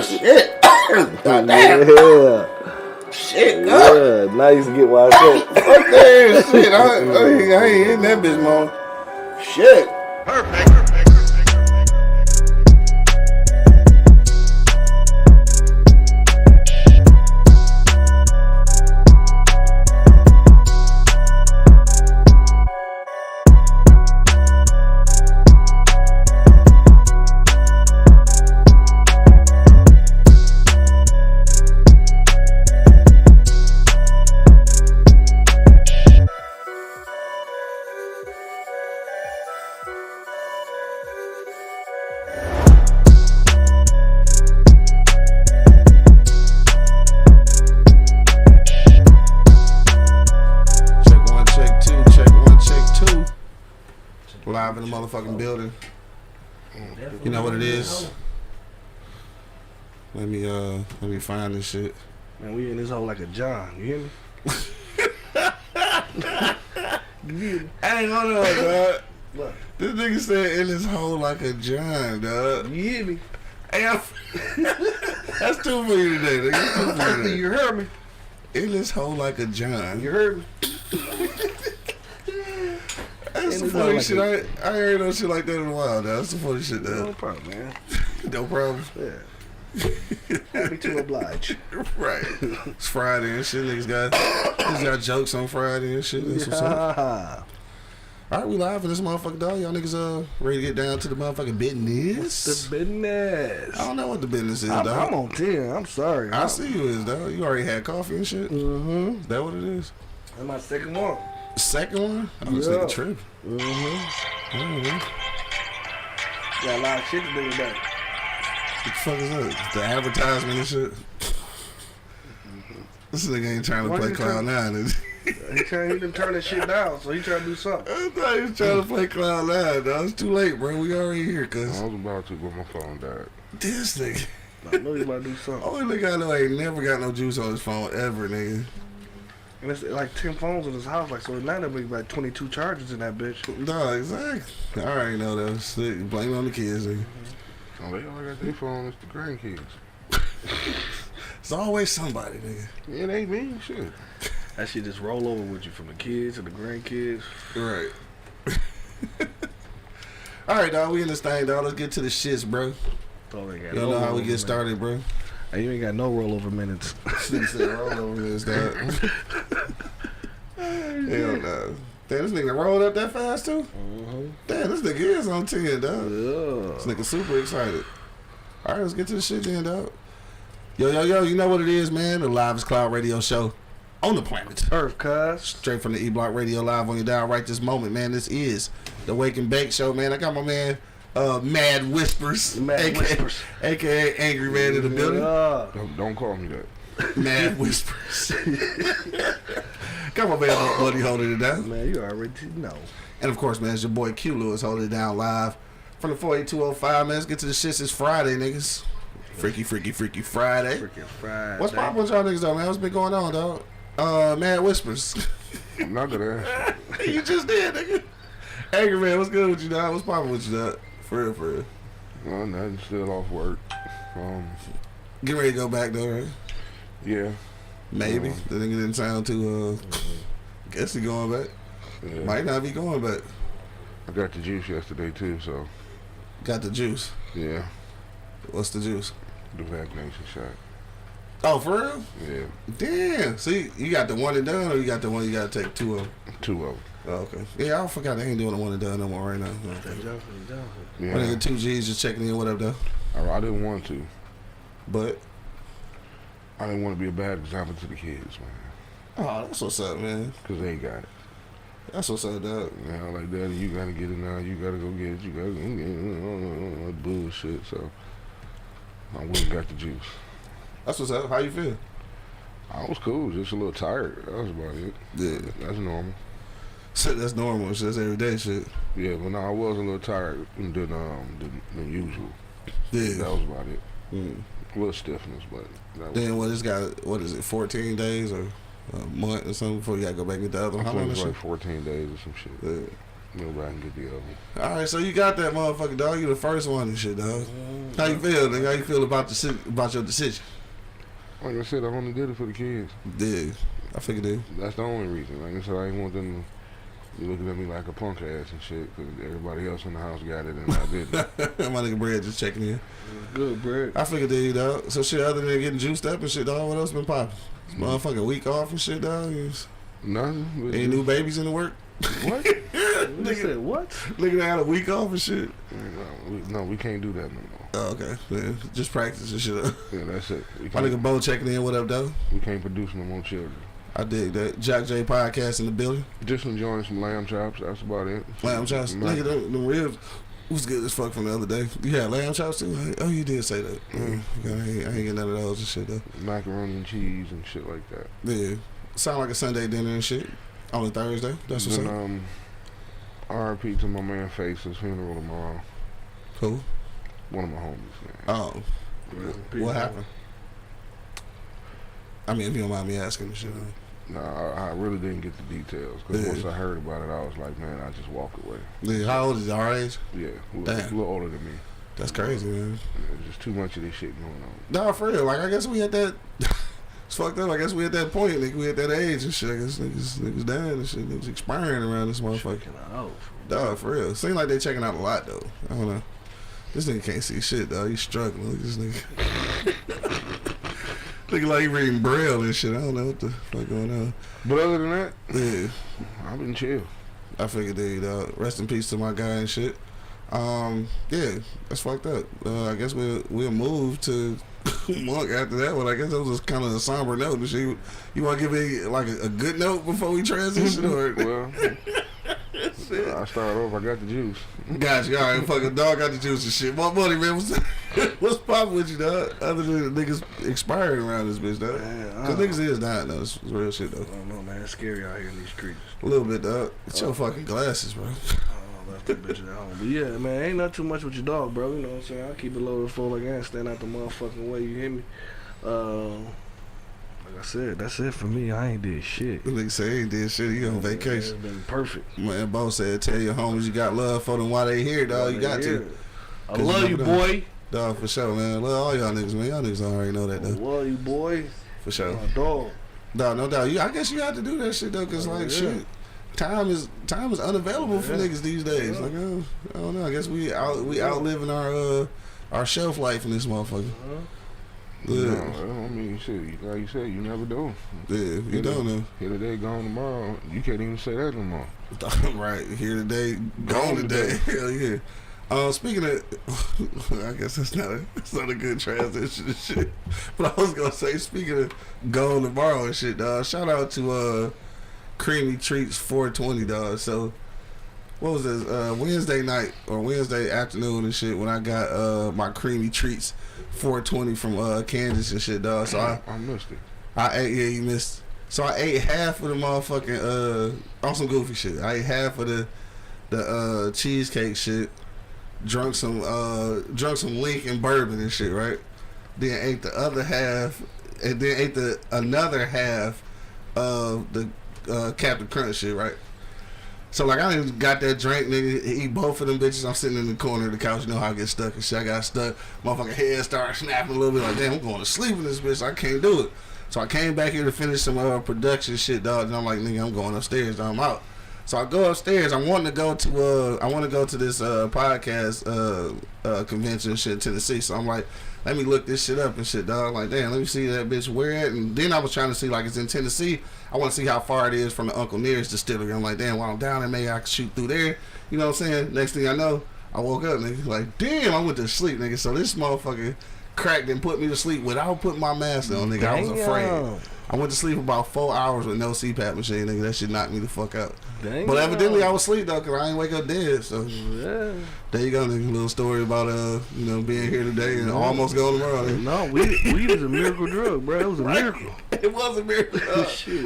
Shit. God damn. Yeah. Shit, God. Yeah, now you can get washed up. Fuck that shit. I ain't in that bitch, man. Shit. Perfect. Live in the motherfucking building. You know what it is? Let me find this shit. Man, we in this hole like a John. You hear me? Hey, hold on, dog. What? This nigga said in this hole like a John, dog. You hear me? Hey, that's two for you today, nigga. That's two for you today. You heard me? In this hole like a John. You heard me? That's some funny shit. I ain't heard no shit like that in a while, dog. That's some funny shit, dog. No problem, man. No problem. Yeah. Happy to oblige. Right. It's Friday and shit. Niggas got jokes on Friday and shit. That's what's up. All right, we live for this motherfucking dog. Y'all niggas ready to get down to the motherfucking business? What's the business? I don't know what the business is, dog. I'm on 10. I'm sorry. I see you is, dog. You already had coffee and shit? Mm-hmm. Is that what it is? That's my second one. Second one? I was thinking trip. Mm-hmm. Got a lot of shit to do today. What the fuck is that? The advertisement and shit? This nigga ain't trying to play Cloud9, is he? He trying to turn that shit down, so he trying to do something. I thought he was trying to play Cloud9, dog. It's too late, bro. We already here, cuz. I was about to, but my phone died. This nigga. I know he about to do something. Only nigga I know ain't never got no juice on his phone ever, nigga. And it's like 10 phones in his house, like, so now there'll be like 22 chargers in that bitch. No, exactly. I already know that. Shit, blame it on the kids, nigga. Oh, they all got their phone. It's the grandkids. It's always somebody, nigga. It ain't me, shit. That shit just roll over with you from the kids to the grandkids. Right. All right, dog. We in this thing, dog. Let's get to the shits, bro. You don't know how we get started, bro. Hey, you ain't got no rollover minutes. Nigga said rollover minutes, dog. Hell no. Damn, this nigga rolled up that fast, too? Damn, this nigga is on 10, dog. Yeah. This nigga super excited. All right, let's get to the shit then, dog. Yo, you know what it is, man? The Wildest Cloud radio show on the planet Earth, cuz. straight from the E-Block Radio live on your dial right this moment, man. This is the Wake and Bake show, man. I got my man Mad Whispers, aka Angry Man in the building. Don't call me that. Mad Whispers. Got my man Buddy holding it down. Man, you already know. And of course, man, it's your boy Q Lewis holding it down live from the 48205, man. Let's get to the shits. It's Friday, niggas. Freaky Friday. Freaking Friday. What's poppin' with y'all niggas though, man? What's been going on, dog? Mad Whispers. I'm not gonna ask. You just did, nigga. Angry Man, what's good with you, dog? What's poppin' with you, dog? For real. Well, nothing. Still off work. Get ready to go back though, right? Yeah. Maybe. The nigga didn't sound too, guess he going back. Yeah. Might not be going back. I got the juice yesterday too, so. Got the juice. Yeah. What's the juice? The vaccination shot. Oh, for real? Yeah. Damn. See, you got the one and done, or you got the one you got to take two of them? Two of them. Oh, okay. Yeah, I forgot they ain't doing the one and done no more right now. Yeah. My nigga 2G's just checking in. What up, though? I didn't want to. But? I didn't want to be a bad example to the kids, man. Oh, that's what's up, man. Because they got it. That's what's up, dog. You know, like, Daddy, you got to get it now. You got to go get it. You got to go get it. Bullshit. So, I went and got the juice. That's what's up. How you feel? I was cool. Just a little tired. That was about it. Yeah. That's normal. So that's normal. That's everyday shit. Yeah, but no, I was a little tired than usual. Yeah. That was about it. Mm. A little stiffness, but that was Then what is it, 14 days or a month or something before you gotta go back and get the other one? I How think long it is was shit? like 14 days or some shit. Yeah. Nobody can get the other one. All right, so you got that motherfucker, dog. You the first one and shit, dog. How you feel, nigga? How you feel about your decision? Like I said, I only did it for the kids. Yeah, I figured it. That's the only reason. Like I said, I ain't want them to be looking at me like a punk ass and shit, because everybody else in the house got it and I didn't. My nigga Brad just checking in. Good, Brad. I figured it, dog. So shit, other than getting juiced up and shit, dog, what else been popping? Motherfucking week off and shit, dog. Nothing. Any new babies in the work? What? You said what? Nigga had a week off and shit. No, we can't do that no more. Oh, okay. Yeah, just practice and shit. Yeah, that's it. My nigga Bo checking in. What up, though? We can't produce no more children. I dig that. Jack J podcast in the building. Just enjoying some lamb chops. That's about it. Lamb chops. Nigga, them ribs was good as fuck from the other day. You had lamb chops too? Oh, you did say that. I ain't getting none of those and shit, though. Macaroni and cheese and shit like that. Yeah. Sound like a Sunday dinner and shit. On a Thursday. That's what's up. R.I.P. to my man Face's funeral tomorrow. Cool. One of my homies, man. Oh. What happened? I mean, if you don't mind me asking and shit. No, I really didn't get the details, because once I heard about it, I was like, man, I just walked away. Yeah, how old is he? Our age? Yeah, a little older than me. That's crazy, man. There's just too much of this shit going on. Nah, for real. Like, I guess we at that... It's fucked up. I guess we at that point, nigga. We at that age and shit. I guess niggas dying and shit. Niggas expiring around this motherfucker. Dog, for real. Seems like they checking out a lot, though. I don't know. This nigga can't see shit, dog. He's struggling. Look at this nigga. Nigga like he reading Braille and shit. I don't know what the fuck going on. But other than that, yeah, I've been chill. I figured they, dog. Rest in peace to my guy and shit. Yeah, that's fucked up. I guess we'll move to Monk after that one. I guess that was kind of a somber note. You want to give me like a good note before we transition, or? Well, I started off. I got the juice. Gotcha. All right, fucking dog got the juice and shit. My buddy, man, what's poppin' with you, dog? Other than the niggas expiring around this bitch, dog. Cause niggas is dying though. It's real shit though. I don't know, man. It's scary out here in these streets. A little bit, dog. It's your fucking glasses, bro. Left that bitch at home. But yeah, man, ain't not too much with your dog, bro. You know what I'm saying? I'll keep it low to the full again. Stand out the motherfucking way. You hear me? Like I said, that's it for me. I ain't did shit. The nigga say he ain't did shit. He on vacation. It's been perfect. Man, Bo said, tell your homies you got love for them while they here, dog. You got to. I love you, boy. Dog, for sure, man. Love all y'all niggas, man. Y'all niggas already know that, though. I love you, boy. For sure. My dog. Dog, no doubt. I guess you have to do that shit, though, because, shit, time is unavailable for niggas these days. Like, I don't know. I guess we outliving our shelf life in this motherfucker. Yeah. No, I mean, shit, like you said, you never do. Yeah, you don't know. Here today, gone tomorrow. You can't even say that no more. Right, here today, gone today. Hell yeah. Speaking of, I guess that's not a good transition and shit. But I was gonna say, speaking of gone tomorrow and shit, dog. Shout out to Creamy Treats 420, dog. So, what was this? Wednesday night or Wednesday afternoon and shit when I got my Creamy Treats 420 from Kansas and shit, dog. So I missed it. I ate, yeah, you missed. So I ate half of the motherfucking on some goofy shit. I ate half of the cheesecake shit. Drunk some Lincoln bourbon and shit, right? Then ate the other half, and then ate another half of the Captain Crunch shit, right? So like I done got that drink, nigga, eat both of them bitches. I'm sitting in the corner of the couch, you know how I get stuck and shit. I got stuck, motherfucking head started snapping a little bit. Like damn, I'm going to sleep in this bitch. I can't do it. So I came back here to finish some production shit, dog. And I'm like, nigga, I'm going upstairs. Dog, I'm out. So I go upstairs. I want to go to this podcast convention shit in Tennessee. So I'm like, let me look this shit up and shit, dog. Like, damn, let me see that bitch where at. And then I was trying to see, like, it's in Tennessee. I want to see how far it is from the Uncle Nearest distillery. I'm like, damn, while I'm down there, maybe I can shoot through there. You know what I'm saying? Next thing I know, I woke up, nigga. Like, damn, I went to sleep, nigga. So this motherfucker cracked and put me to sleep without putting my mask on, nigga. I was afraid. I went to sleep about 4 hours with no CPAP machine, nigga. That shit knocked me the fuck out. But evidently I was asleep though, cause I ain't wake up dead. So there you go, nigga. Little story about being here today and almost going tomorrow. Nigga. No, weed is a miracle drug, bro. It was a miracle. It was a miracle.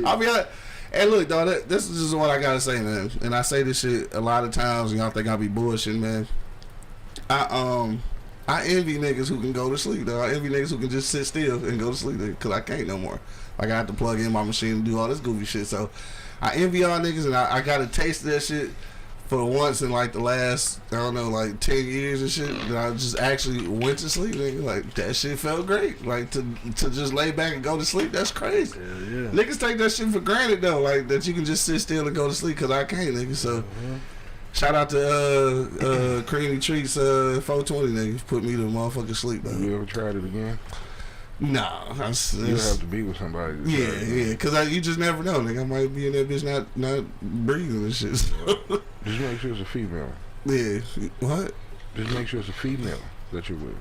I mean, hey, look, dog. This is just what I gotta say, man. And I say this shit a lot of times, and y'all think I be bullshitting, man. I envy niggas who can go to sleep, though. I envy niggas who can just sit still and go to sleep, because I can't no more. Like, I have to plug in my machine and do all this goofy shit. So, I envy y'all niggas, and I got a taste of that shit for once in like the last, I don't know, like 10 years and shit, that I just actually went to sleep, nigga. Like, that shit felt great. Like, to just lay back and go to sleep, that's crazy. Yeah. Niggas take that shit for granted, though, like, that you can just sit still and go to sleep, because I can't, nigga. So, shout out to Creamy Treats 420, nigga. Put me to motherfucking sleep, though. You ever tried it again? Nah. You have to be with somebody. Yeah, because you just never know, nigga. I might be in that bitch not breathing and shit. So. Just make sure it's a female. Yeah. What? Just make sure it's a female that you're with.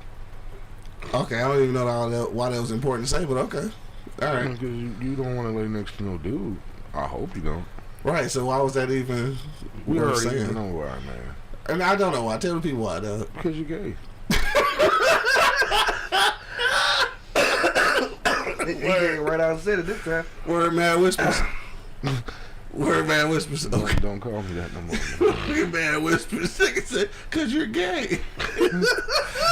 Okay, I don't even know why that was important to say, but okay. All right. Because you don't want to lay next to no dude. I hope you don't. Right, so why was that even We worth already saying? know why, man. And I don't know why. Tell the people why, though. Because you're gay. He came right out and said it this time. Word man whispers. Word man whispers. Okay. Don't call me that no more. Word man whispers. Nigga said, "Cause you're gay."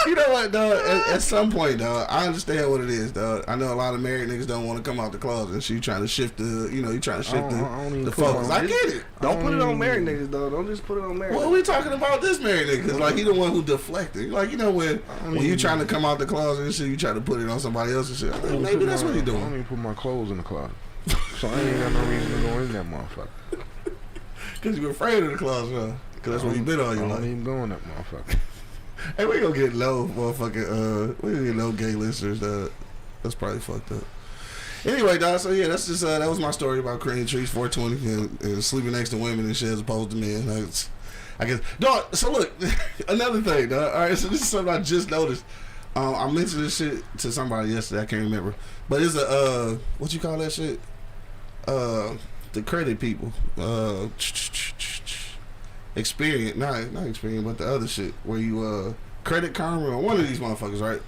You know what, dog? At some point, dog, I understand what it is, dog. I know a lot of married niggas don't want to come out the closet, and so you trying to shift the, you trying to shift the focus. I get it. Don't put it on married niggas, though. Don't just put it on married. Well, we talking about this married nigga, cause like he the one who deflected. Like when you trying to come out the closet and shit, you try to put it on somebody else and shit. Like, maybe that's what he I don't doing. even put my clothes in the closet, so I ain't got no reason to go in that motherfucker. Cause you afraid of the closet, huh? Cause that's where you been all your I life. don't even go in that motherfucker. Hey, we gonna get low, motherfucking. We gonna get no gay listeners. That's probably fucked up. Anyway, dog. So yeah, that's just that was my story about Cream Trees 420 and sleeping next to women and shit as opposed to men. I guess, dog. So look, another thing, dog. All right, so this is something I just noticed. I mentioned this shit to somebody yesterday. I can't remember, but it's a what you call that shit? The credit people. Experience, not Experience, but the other shit where you Credit Karma or one of these motherfuckers, right?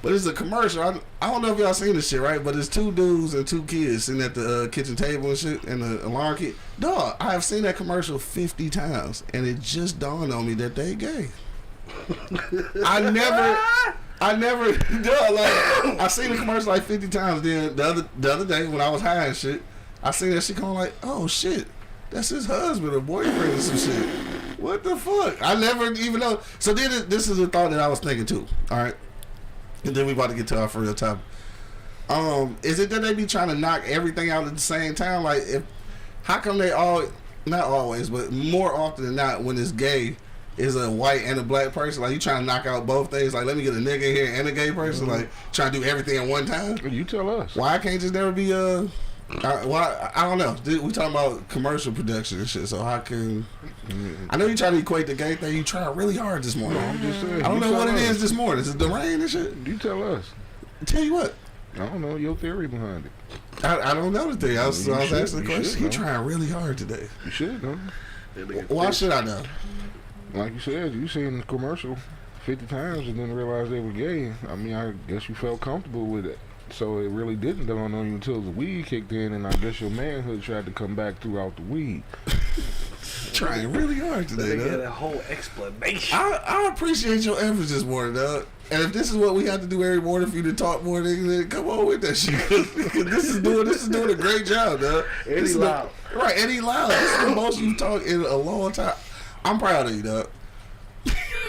But it's a commercial. I don't know if y'all seen this shit, right? But it's two dudes and two kids sitting at the kitchen table and shit, and the alarm kit. Dog, I have seen that commercial 50 times, and it just dawned on me that they gay. I never, dog, like I seen the commercial like 50 times. Then the other day when I was high and shit, I seen that shit going like, oh shit. That's his husband or boyfriend or some shit. What the fuck? I never even know. So then this is a thought that I was thinking too. All right. And then we about to get to our real topic. Is it that they be trying to knock everything out at the same time? Like, how come they not always, but more often than not, when it's gay, is a white and a black person? Like, you trying to knock out both things? Like, let me get a nigga in here and a gay person? Like, trying to do everything at one time? You tell us. Why I can't just never be I don't know. We talking about commercial production and shit. So how can I know you try to equate the gay thing? You try really hard this morning. No, I'm just saying. I don't know what it is this morning. Is it the rain and shit? You tell us. Tell you what. I don't know your theory behind it. I don't know the thing. I was asking the question. He know. trying really hard today. You should know. Why should I know? Like you said, you seen the commercial 50 times and didn't realize they were gay. I mean, I guess you felt comfortable with it. So it really didn't dawn on you until the weed kicked in, and I guess your manhood tried to come back throughout the weed. Trying really hard today, They dog. get a whole explanation. I appreciate your efforts this morning, dog. And if this is what we have to do every morning for you to talk more, then come on with that shit. 'Cause this is doing a great job, dog. Eddie Loud. Right, Eddie Loud. This is the most you've talked in a long time. I'm proud of you, dog.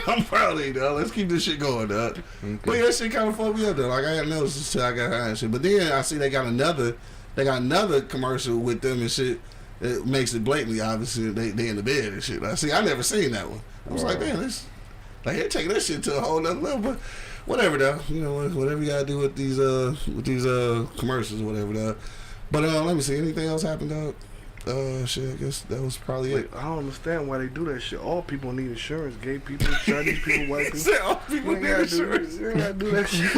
I'm proud of you, dog. Let's keep this shit going, dog. Okay. But yeah, that shit kind of fucked me up, though. Like, I hadn't noticed this till I got high and shit. But then I see they got another commercial with them and shit that makes it blatantly obvious they in the bed and shit. I never seen that one. I was like, damn, this, like, they're taking that shit to a whole nother level. But whatever, though. You know, whatever you gotta do with these commercials or whatever, dog. But let me see. Anything else happened, dog? Shit, I guess that was probably it. I don't understand why they do that shit. All people need insurance. Gay people, Chinese people, white people. Say all people You ain't need gotta insurance. You ain't gotta do that shit.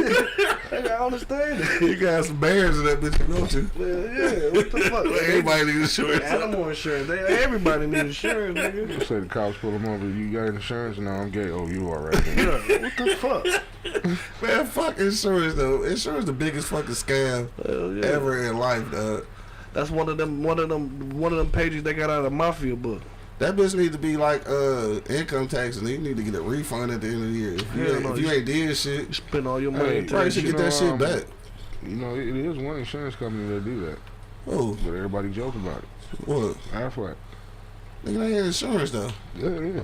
I don't understand it. You got some bears in that bitch you go to. Yeah, what the fuck? Everybody needs insurance. Animal insurance. Everybody needs insurance, nigga. You say the cops pull them over. You got insurance? No, I'm gay. Oh, you all right? Then. Yeah, what the fuck? Man, fuck insurance though. Insurance the biggest fucking scam Hell yeah. ever in life, dog. That's one of them pages they got out of the mafia book. That bitch need to be like income tax, and you need to get a refund at the end of the year. If you ain't did shit, You spend all your money. Hey, in probably tax. should get that shit back. You know, it is one insurance company that do that, Oh, but everybody joke about it. what? Aflac. Nigga, they ain't insurance though. Yeah, yeah.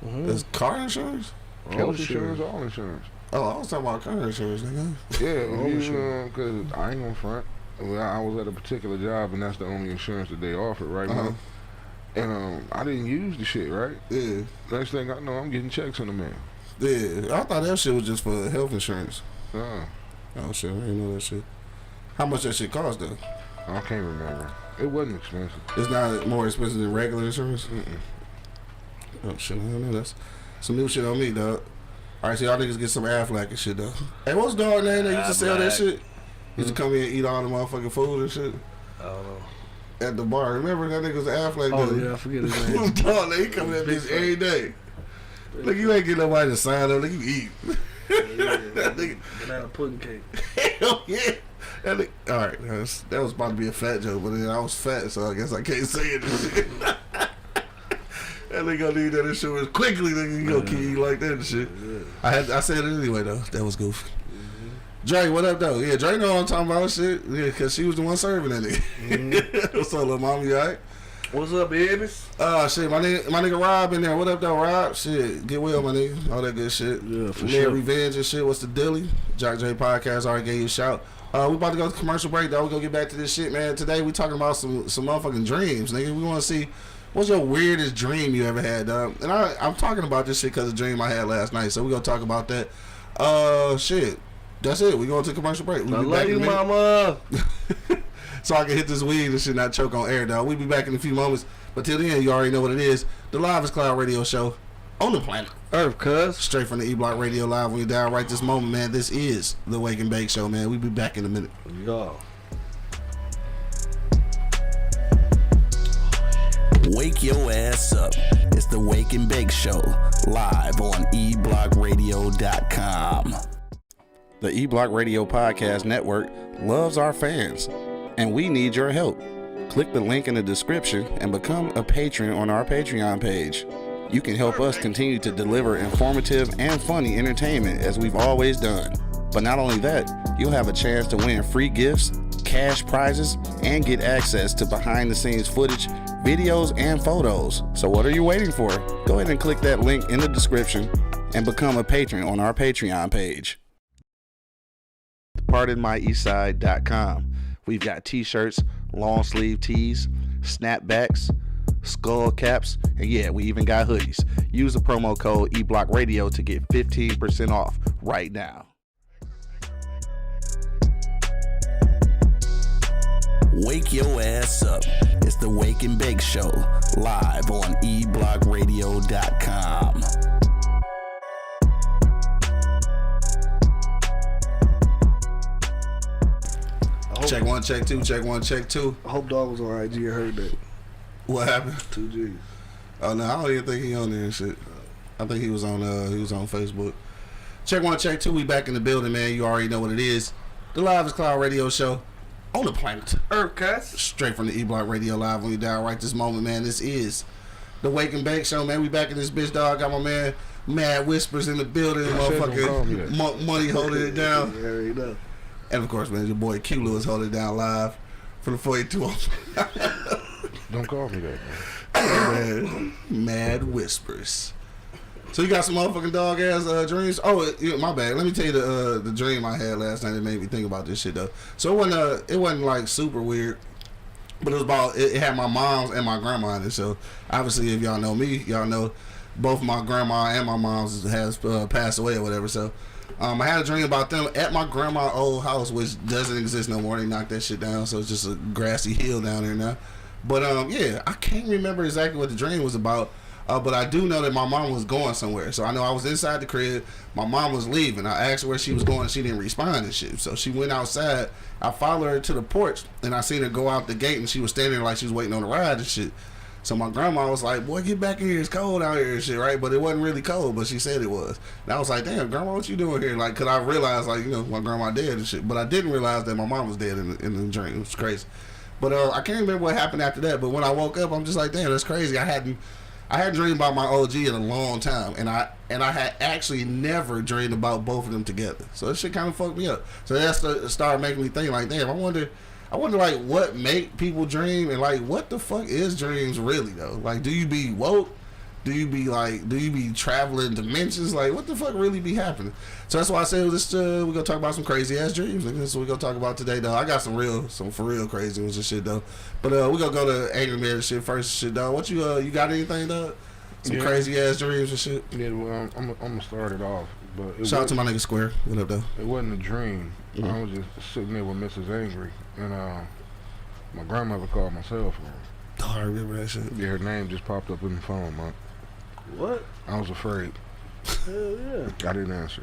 Mm-hmm. It's car insurance? Health insurance, all insurance. Oh, I was talking about car insurance, nigga. Yeah, because I ain't gonna front. Well, I was at a particular job, and that's the only insurance that they offered right now. And I didn't use the shit, right? Yeah. Next thing I know, I'm getting checks in the mail. Yeah. I thought that shit was just for health insurance. Oh shit, I didn't know that shit. How much that shit cost though? I can't remember. It wasn't expensive. It's not more expensive than regular insurance? Mm-mm. Oh shit, I don't know. That's some new shit on me, dog. Alright, so y'all niggas get some Affleck and shit though. Hey, what's dog name that used to sell that shit? Used to come in and eat all the motherfucking food and shit. I don't know. At the bar. Remember that nigga was Affleck Oh dude? yeah, I forget his name. Dog, he come in this every day. Look, you ain't get nobody to sign up. Look, you eat. That nigga. Banana pudding cake. Hell yeah. That nigga, all right, that was about to be a fat joke, but then I was fat, so I guess I can't say it. That nigga gonna need that insurance quickly. Nigga, you gonna keep eating like that and shit. I said it anyway though. That was goofy. Dre, what up though? Yeah, Dre know what I'm talking about. Shit, yeah, cause she was the one serving that nigga. What's up, little mama? You alright? What's up, babies? Shit, my nigga Rob in there. What up though, Rob? Shit, get well, my nigga. All that good shit. Yeah, for sure. sure. Revenge and shit. What's the dilly? Jock J Podcast already gave you a shout. We about to go to commercial break though. We gonna get back to this shit, man. Today we talking about some motherfucking dreams, nigga. We want to see what's your weirdest dream you ever had, dog. And I'm talking about this shit because of the dream I had last night. So we gonna talk about that. Shit. That's it. We going to commercial break. We'll I love you, mama. So I can hit this weed and shit, not choke on air, dog. We'll be back in a few moments. But till then, you already know what it is. The Wildest Cloud Radio Show on the planet Earth, cuz. Straight from the E-Block Radio Live. When you down right this moment, man. This is the Wake and Bake Show, man. We'll be back in a minute. Yo. Wake your ass up. It's the Wake and Bake Show, live on eblockradio.com. The E-Block Radio Podcast Network loves our fans, and we need your help. Click the link in the description and become a patron on our Patreon page. You can help us continue to deliver informative and funny entertainment as we've always done. But not only that, you'll have a chance to win free gifts, cash prizes, and get access to behind-the-scenes footage, videos, and photos. So what are you waiting for? Go ahead and click that link in the description and become a patron on our Patreon page. PardonMyEastside.com. We've got t-shirts, long sleeve tees, snapbacks, skull caps, and yeah, we even got hoodies. Use the promo code eBlockRadio to get 15% off right now. Wake your ass up. It's the Wake and Bake Show, live on eblockradio.com. Check one, check two, check one, check two. I hope dog was on IG and heard that. What happened? 2G. Oh no, I don't even think he on there and shit. I think he was on Facebook. Check one, check two. We back in the building, man. You already know what it is. The Wildest Cloud Radio Show on the planet Earth, cuz. Straight from the E-Block Radio Live when you down right this moment, man. This is the Wake and Bake Show, man. We back in this bitch, dog. Got my man Mad Whispers in the building. Motherfucking Money holding it down. You already know. And of course, man, your boy Q Lewis holding it down live from the 482. Don't call me that, man. Mad Whispers. So you got some motherfucking dog ass dreams? Oh, my bad. Let me tell you the dream I had last night that made me think about this shit though. So it wasn't like super weird, but it was about it had my mom's and my grandma in it. So obviously, if y'all know me, y'all know both my grandma and my mom's has passed away or whatever. So I had a dream about them at my grandma's old house, which doesn't exist no more. They knocked that shit down, so it's just a grassy hill down there now. But yeah, I can't remember exactly what the dream was about. But I do know that my mom was going somewhere. So I know I was inside the crib. My mom was leaving. I asked her where she was going. She didn't respond and shit. So she went outside. I followed her to the porch, and I seen her go out the gate, and she was standing there like she was waiting on the ride and shit. So my grandma was like, boy, get back in here. It's cold out here and shit, right? But it wasn't really cold, but she said it was. And I was like, damn, grandma, what you doing here? Like, because I realized, like, you know, my grandma dead and shit. But I didn't realize that my mom was dead in the dream. It was crazy. But I can't remember what happened after that. But when I woke up, I'm just like, damn, that's crazy. I hadn't dreamed about my OG in a long time, and I had actually never dreamed about both of them together. So that shit kind of fucked me up. So that started making me think like, damn, I wonder I wonder, like, what make people dream, and like, what the fuck is dreams really though? Like, do you be woke? Do you be traveling dimensions? Like, what the fuck really be happening? So that's why I said we're gonna talk about some crazy ass dreams. Like, that's what we're gonna talk about today, though. I got some for real crazy ones and shit, though. But we're gonna go to angry marriage shit first, shit, dog. What you got anything, dog? Some crazy ass dreams and shit. Yeah, well, I'm gonna start it off. But Shout out to my nigga Square. What up, though? It wasn't a dream. I was just sitting there with Mrs. Angry, and my grandmother called my cell phone. Oh, I remember that shit. Yeah, her name just popped up in the phone, man. What? I was afraid. Hell yeah. I didn't answer.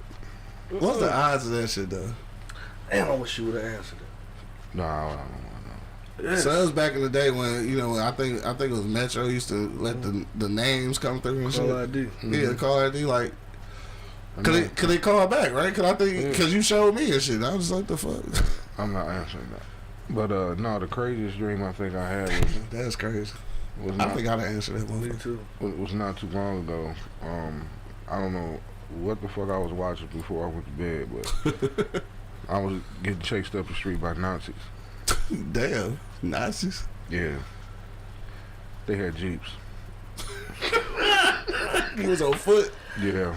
What's the odds of that shit, though? Damn, I wish you would have answered it. No, I don't want to know. Yes. So it was back in the day when, you know, I think it was Metro used to let the names come through and shit. Call ID. Yeah, call ID, like, could they call back, right? Cause you showed me and shit. I was like, the fuck? I'm not answering that. But no, the craziest dream I think I had was That's crazy. not, I think I'd answer that one. Me too. was not too long ago. I don't know what the fuck I was watching before I went to bed, but I was getting chased up the street by Nazis. Damn, Nazis. Yeah, they had Jeeps. He was on foot. Yeah.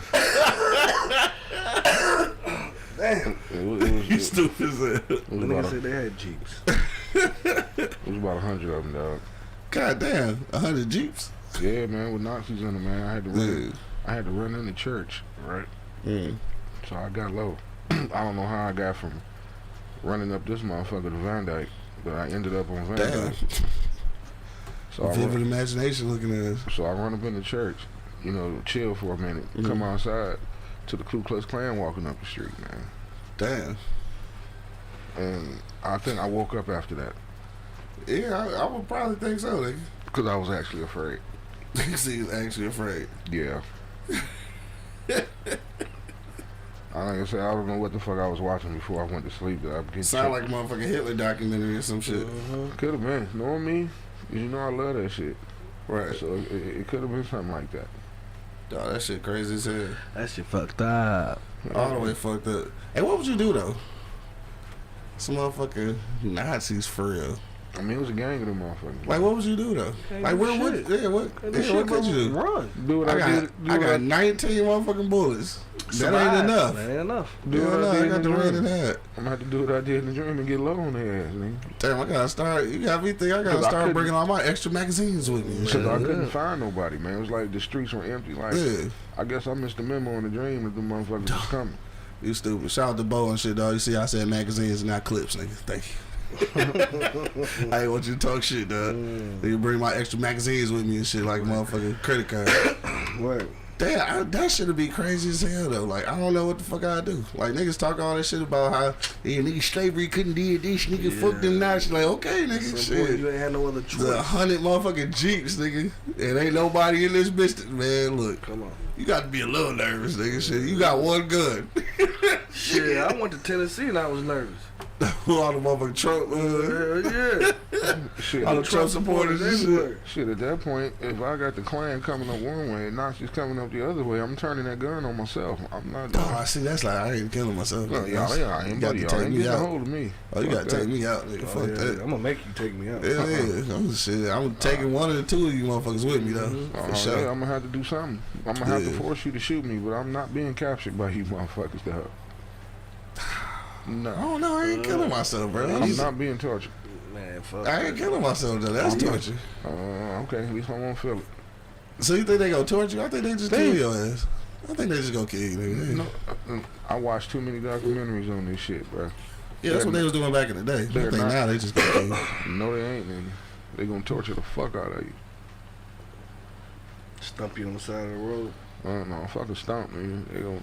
Damn. You stupid as hell. It was Nigga about said they had Jeeps. it was about 100 of them, dog. God damn, 100 Jeeps. Yeah, man, with Nazis in them, man. I had to run into church, right? Mm. So I got low. I don't know how I got from running up this motherfucker to Van Dyke, but I ended up on Van Damn. Dyke. So Vivid imagination looking at us. So I run up in the church, you know, chill for a minute, come outside to the Ku Klux Klan walking up the street, man. Damn. And I think I woke up after that Yeah, I would probably think so, nigga. because I was actually afraid. See, he's actually afraid. Yeah. Like I said, I don't know what the fuck I was watching before I went to sleep. That I get Sound like a motherfucking Hitler documentary or some shit. Could have been. Knowing me, you know I love that shit. Right. So it could have been something like that. Dog, that shit crazy as hell. That shit fucked up. All the way fucked up. Hey, what would you do though? Some motherfucking Nazis for real. I mean, it was a gang of them motherfuckers. Like, what would you do though? Can't Like, do what shit. would? Yeah, what? Yeah, what could you do? Run. Do what I I, got, did. I got 19 motherfucking bullets. That ain't enough. That ain't enough. Do Yeah, what no, I I did got in the the run in dream. that. I'm gonna have to do what I did in the dream and get low on their ass, nigga. Damn, I gotta start. You got me think I gotta 'Cause I start couldn't- bringing all my extra magazines with me. and shit. Because I couldn't find nobody, man. It was like the streets were empty. Like, Yeah, I guess I missed the memo in the dream that the motherfuckers was coming. you stupid. Shout out to Bo and shit, dog. You see, I said magazines and not clips, nigga. Thank you. I ain't want you to talk shit, dog. You bring my extra magazines with me and shit like a motherfucking credit card. Right. Damn, that shit'd be crazy as hell though. Like, I don't know what the fuck I'd do. Like, niggas talk all that shit about how nigga slavery couldn't did this, nigga fuck them Nazis. Like, okay, nigga, Some boy, shit. you ain't had no other choice. The 100 motherfucking Jeeps, nigga. And ain't nobody in this business, man. Look, Come on. you got to be a little nervous, nigga. Shit, you got one gun. Shit, I went to Tennessee and I was nervous. All the motherfucking Trump, Hell yeah. Shit, all the Trump supporters and shit. everywhere. shit, at that point, if I got the Klan coming up one way and Nazis coming up the other way, I'm turning that gun on myself. I'm not. Oh, I see. That's like I ain't killing myself. No, y'all ain't you got to y'all take ain't me getting a out. hold of me. Oh, you Fuck got to that. take me out, nigga. Oh, Fuck yeah, that. I'm gonna make you take me out. Yeah. I'm taking one or two of you motherfuckers with me though. For sure. Yeah, I'm gonna have to do something. I'm gonna have to Yeah. force you to shoot me, but I'm not being captured by you motherfuckers, though. I No, don't know. I ain't killing myself, bro. I'm not being tortured. Man, fuck. I ain't killing myself though. That's torture. Okay, at least I won't feel it. So you think they gonna torture you? I think they just kill your ass. I think they just gonna kill you, nigga. No, I watched too many documentaries on this shit, bro. Yeah, that's what they was doing back in the day. I They're think not. now they just gonna kill you. No, they ain't, nigga. They gonna torture the fuck out of you. Stump you on the side of the road. No, fucking stomp, nigga. They gonna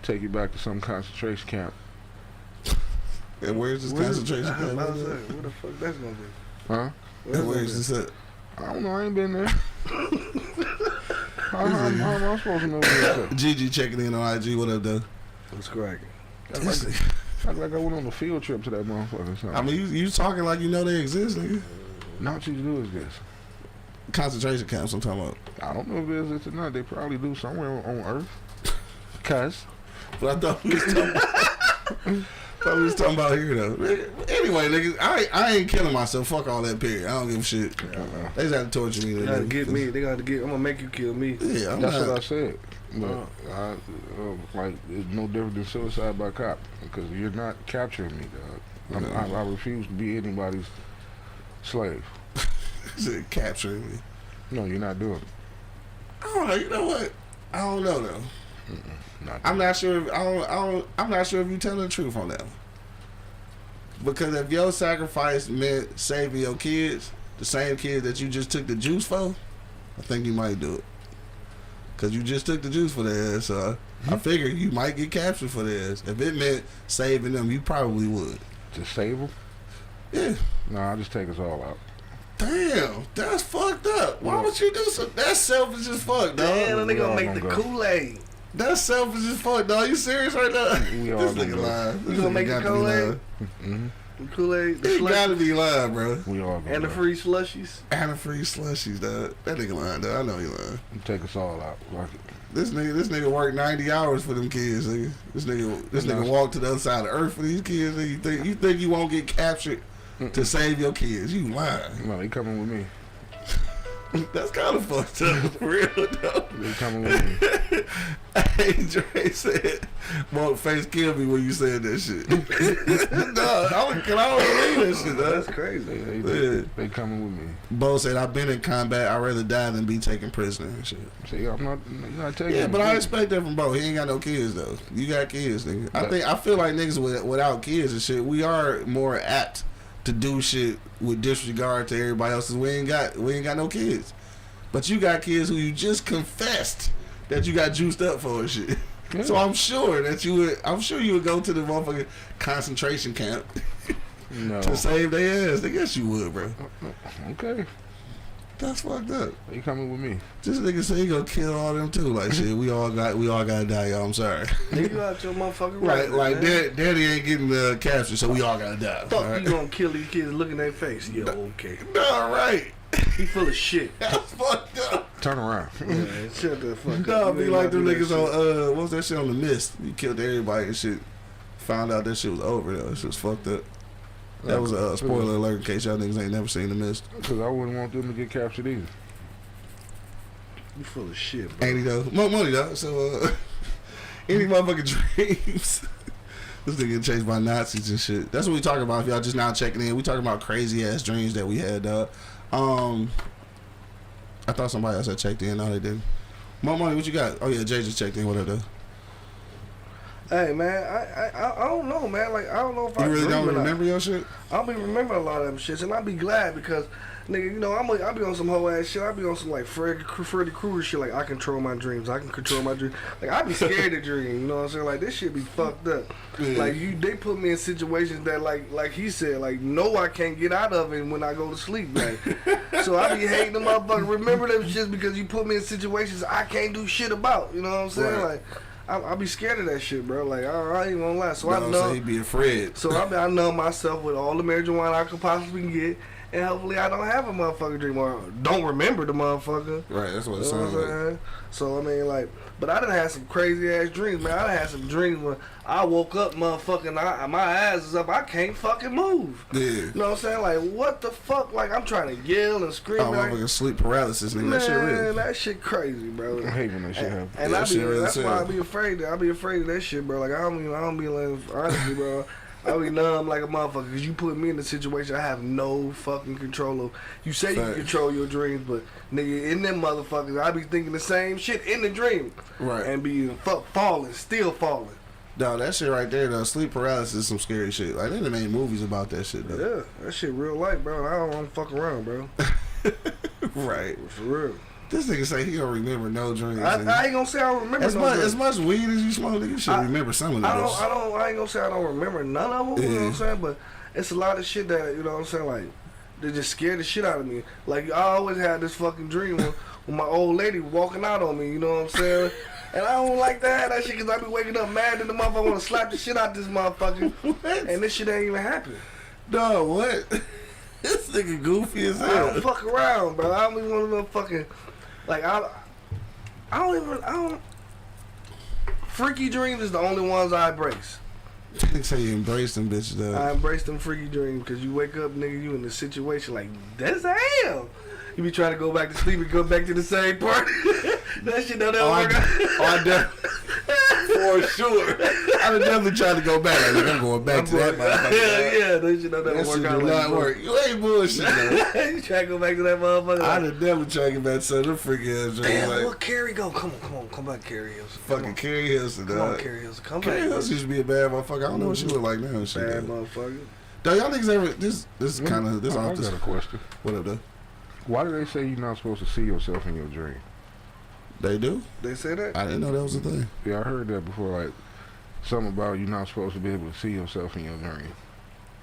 take you back to some concentration camp. And where's this concentration I was camp? about to say, where the fuck that's gonna be? Huh? And where's this at? I don't know. I ain't been there. how am I supposed to know where it's Gigi checking in on IG. What up, though? What's cracking? at? Act like I went on a field trip to that motherfucker. or something. I mean, you talking like you know they exist, nigga. Not what you do is this. Concentration camps. I'm talking about. I don't know if it is or not. They probably do somewhere on Earth. Cuz. But I thought we was talking. What we was talking about here though. Anyway, niggas, I ain't killing myself. Fuck all that period. I don't give a shit. They just have to torture me. They gotta get me. They gotta get. I'm gonna make you kill me. Yeah, That's what I said. But like, it's no different than suicide by cop because you're not capturing me, dog. I refuse to be anybody's slave. Capturing me. No, you're not doing it. I don't know. You know what? I don't know though. I'm not sure. I'm not sure if you're telling the truth on that one. Because if your sacrifice meant saving your kids, the same kids that you just took the juice for, I think you might do it. Because you just took the juice for their ass, so I figure you might get captured for their ass. If it meant saving them, you probably would. To save them? Yeah. No, I'll just take us all out. Damn, that's fucked up. Why would you do so? That's selfish as fuck, dog. Damn, they gonna make the Kool-Aid. That's selfish as fuck, dog. You serious right now? This nigga lying. You gonna make the Kool-Aid? The Kool-Aid? You gotta be lying, bro. We all and the free slushies? And the free slushies, dog. That nigga lying, dog. I know he lying. Take us all out. Like it. This nigga worked 90 hours for them kids, nigga. This nigga walked to the other side of the earth for these kids, nigga. You think you won't get captured to save your kids? You lying. No, they coming with me. That's kind of fucked up, for real, though. They coming with me. Hey, Dre said, "Won't face kill me when you said that shit." No, I don't believe that shit, though. That's crazy. They coming with me. Bo said, "I've been in combat. I'd rather die than be taken prisoner and shit." See, you're not taking. Yeah, but I expect that from Bo. He ain't got no kids though. You got kids, nigga. I feel like niggas without kids and shit, we are more apt to do shit with disregard to everybody else. We ain't got no kids, but you got kids who you just confessed that you got juiced up for and shit. Yeah. So I'm sure you would go to the motherfucking concentration camp to save their ass. I guess you would, bro. Okay. That's fucked up. They coming with me. This nigga say he gonna kill all them too. Like shit, we all gotta die, y'all. I'm sorry. Nigga, you out your motherfucking right. Like daddy ain't getting captured, so we all gotta die. Fuck, right? You gonna kill these kids? Look in their face. Yeah, okay. No, right. He full of shit. That's fucked up. Turn around. Man, shut the fuck up. No, be like them niggas on what's that shit on The Mist? You killed everybody and shit. Found out that shit was over though. That shit was fucked up. That was a spoiler alert in case y'all niggas ain't never seen The Mist. Because I wouldn't want them to get captured either. You full of shit, bro. Ain't he though? More money though. So any motherfucking dreams. This nigga get chased by Nazis and shit. That's what we talking about. If y'all just now checking in, we talking about crazy ass dreams that we had, dog. I thought somebody else had checked in. No, they didn't. More money, what you got? Oh yeah, Jay just checked in. What up, though? Hey man, I don't know, man. Like I don't know if I really don't remember your shit. I don't be remembering a lot of them shits, and I be glad because, nigga, you know I be on some whole ass shit. I be on some like Freddy Krueger shit. Like I control my dreams. I can control my dreams. Like I be scared to dream. You know what I'm saying? Like this shit be fucked up. Yeah. Like they put me in situations that like he said, like no, I can't get out of it when I go to sleep. Like so I be hating them motherfuckers. Remember them shits because you put me in situations I can't do shit about. You know what I'm saying? Right. Like. I be scared of that shit, bro. Like I ain't gonna lie. So I know. So he be afraid. So I numb myself with all the marijuana I could possibly get, and hopefully I don't have a motherfucking dream or don't remember the motherfucker. Right. That's what it sounds like. So I mean, like, but I done had some crazy ass dreams, man. I done had some dreams when I woke up, motherfucking, my ass is up. I can't fucking move. Yeah. You know what I'm saying? Like, what the fuck? Like, I'm trying to yell and scream. Oh, motherfucking sleep paralysis, nigga. Man, that shit real. That shit crazy, bro. I hate when that shit happens. And that's why I be afraid. I be afraid of that shit, bro. Like, I don't be like, honestly, bro. I be numb like a motherfucker because you put me in a situation I have no fucking control of. You say you control your dreams, but nigga, in them motherfuckers, I be thinking the same shit in the dream. Right. And be falling, still falling. No, that shit right there, though. Sleep paralysis is some scary shit. Like, they done made movies about that shit, though. Yeah, that shit real life, bro. I don't want to fuck around, bro. Right. For real. This nigga say he don't remember no dreams. I ain't gonna say I don't remember as much weed as you smoke, nigga, you should remember some of those. I ain't gonna say I don't remember none of them, you know what I'm saying? But it's a lot of shit that, you know what I'm saying, like, they just scared the shit out of me. Like, I always had this fucking dream when my old lady walking out on me, you know what I'm saying? And I don't like to have that shit because I be waking up mad that the motherfucker want to slap the shit out this motherfucker. And this shit ain't even happen. No, what? This nigga goofy as hell. I don't fuck around, bro. I don't even want to fucking... Like, I don't... Freaky dreams is the only ones I embrace. They say you embrace them bitches though. I embrace them freaky dreams because you wake up, nigga, you in a situation like, that's hell. You be trying to go back to sleep and go back to the same part. That shit don't ever work out. For sure. I would definitely try to go back. Like, I'm going back to that motherfucker. Yeah, that shit don't ever work out. That shit do not work. You ain't bullshit though. You try to go back to that motherfucker. I'd have never tried to get back to some of them freaky ass dreams. Damn, like, where Carrie go? Come on, come back, Carrie Hilson. Fucking Carrie Hilson, dog. Come on, Carrie Hilson, come Carrie back. Hilson used to be a bad motherfucker. I don't know what she look like now. And shit, Bad though. motherfucker. Though y'all niggas ever this kind of this I off this. got a question. What up, though? Why do they say you're not supposed to see yourself in your dream? They do? They say that? I didn't know that was a thing. Yeah, I heard that before. Like something about you're not supposed to be able to see yourself in your dream.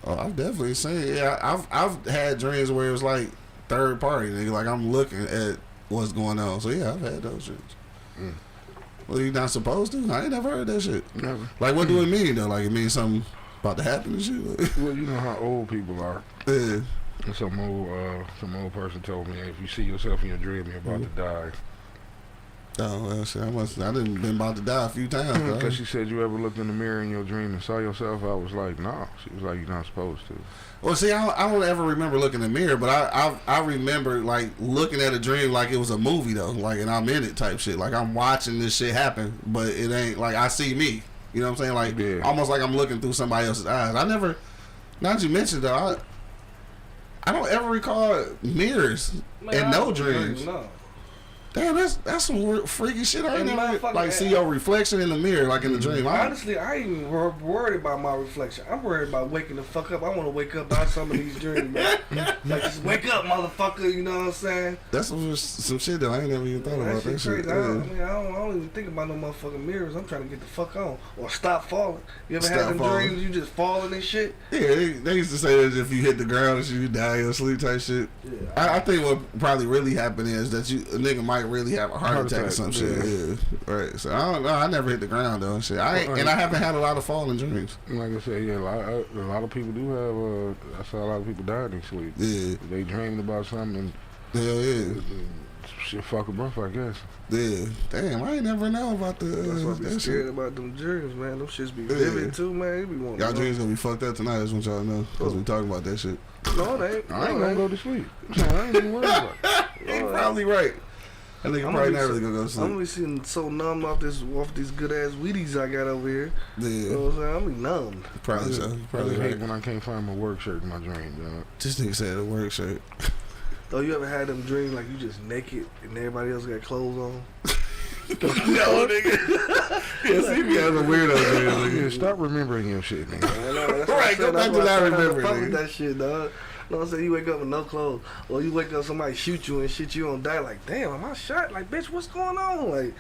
Oh, I've definitely seen it. Yeah, I've had dreams where it was like third party, nigga. Like I'm looking at what's going on. So yeah, I've had those dreams. Mm. Well, you not supposed to? I ain't never heard that shit. Never. Like, what do it mean though? Like, it means something about to happen and shit. Well, you know how old people are. Yeah. And some old person told me, if you see yourself in your dream, you're about to die. Oh well, shit. I didn't been about to die a few times. Because she said, you ever looked in the mirror in your dream and saw yourself? I was like, no. She was like, you're not supposed to. Well, see, I don't ever remember looking in the mirror, but I remember like looking at a dream like it was a movie though, like, and I'm in it type shit. Like I'm watching this shit happen, but it ain't like I see me. You know what I'm saying? Like almost like I'm looking through somebody else's eyes. I never. Now that you mentioned though, I don't ever recall mirrors and no dreams. No. Damn, that's some freaky shit. I ain't And never motherfucker, like see your reflection in the mirror like in the dream. Honestly, I ain't even worried about my reflection. I'm worried about waking the fuck up. I want to wake up out some of these dreams. Like, just wake up, motherfucker. You know what I'm saying? That's some shit though. I ain't never even thought about that shit. Crazy. I don't even think about no motherfucking mirrors. I'm trying to get the fuck on or stop falling. You ever had them dreams you just falling and shit? Yeah, they used to say that if you hit the ground and shit, you die in your sleep type shit. Yeah. I think what probably really happened is that a nigga might really have a heart attack or some shit. Yeah, right. So I don't know. I never hit the ground though and shit. I haven't had a lot of falling dreams. Like I said, yeah, a lot of people do have. I saw a lot of people die in their sleep. Yeah, they dreamed about something. Hell yeah. Shit, fuck them up, I guess. Yeah, damn, I ain't never know about the. That's why I be scared about them dreams, man. Them shits be vivid too, man. You be wanting y'all dreams gonna be fucked up tonight. That's what y'all know. Cause we talking about that shit. No, they ain't. I ain't gonna go to sleep. So I ain't even worried about it. He probably right. I think I'm probably not really gonna go to sleep. I'm gonna be sitting so numb off these good ass Wheaties I got over here. Yeah. You know what I'm saying? I'm be numb. Probably so. Probably I right. hate when I can't find my work shirt in my dream, dog. This nigga said a work shirt. Oh, you ever had them dreams like you just naked and everybody else got clothes on? No, nigga. Yeah, see me as a weirdo, nigga. Yeah, stop remembering your shit, nigga. Right, go back to that remembering, nigga. That shit, dog. You know what I'm saying? You wake up with no clothes. Or you wake up, somebody shoot you and shit, you don't die. Like, damn, am I shot? Like, bitch, what's going on? Like,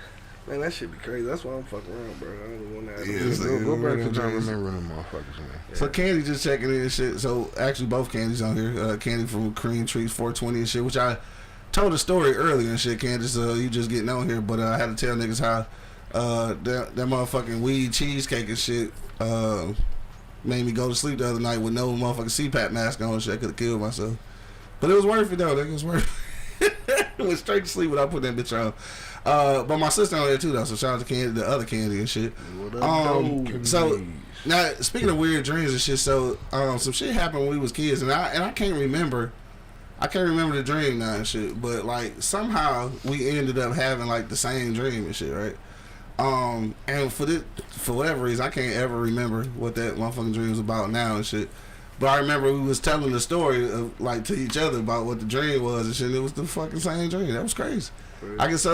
man, that shit be crazy. That's why I'm fucking around, bro. I don't want that. Yeah, go back to not remembering them motherfuckers, man. So Candy just checking in and shit. So actually both Candies on here. Candy from Cream Trees 420 and shit, which I told a story earlier and shit, Candace. You just getting on here, but I had to tell niggas how that motherfucking weed cheesecake and shit made me go to sleep the other night with no motherfucking CPAP mask on and shit. I could have killed myself. But it was worth it though, nigga. It was worth it. Went straight to sleep without putting that bitch on. But my sister on there too though, so shout out to Candy, the other Candy and shit. So now speaking of weird dreams and shit, so some shit happened when we was kids, and I can't remember the dream now and shit, but like somehow we ended up having like the same dream and shit, right? And for whatever reason, I can't ever remember what that motherfucking dream was about now and shit. But I remember we was telling the story of like to each other about what the dream was and shit. And it was the fucking same dream. That was crazy. I guess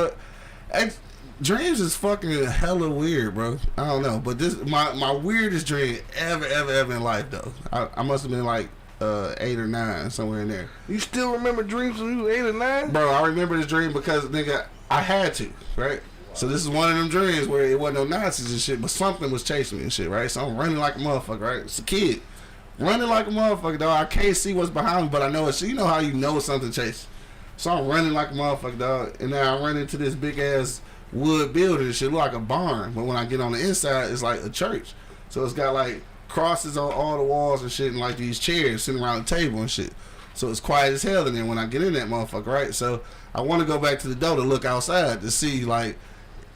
dreams is fucking hella weird, bro. I don't know, but this my weirdest dream ever in life though. I must have been like 8 or 9, somewhere in there. You still remember dreams when you were 8 or 9? Bro, I remember this dream because nigga, I had to, right? So this is one of them dreams where it wasn't no Nazis and shit, but something was chasing me and shit, right? So I'm running like a motherfucker, right? It's a kid. Running like a motherfucker, dog. I can't see what's behind me, but I know it's, you know how you know something chasing. So I'm running like a motherfucker, dog. And now I run into this big ass wood building and shit, look like a barn. But when I get on the inside, it's like a church. So it's got like crosses on all the walls and shit, and like these chairs sitting around the table and shit. So it's quiet as hell in there when I get in that motherfucker, right? So I want to go back to the door to look outside to see like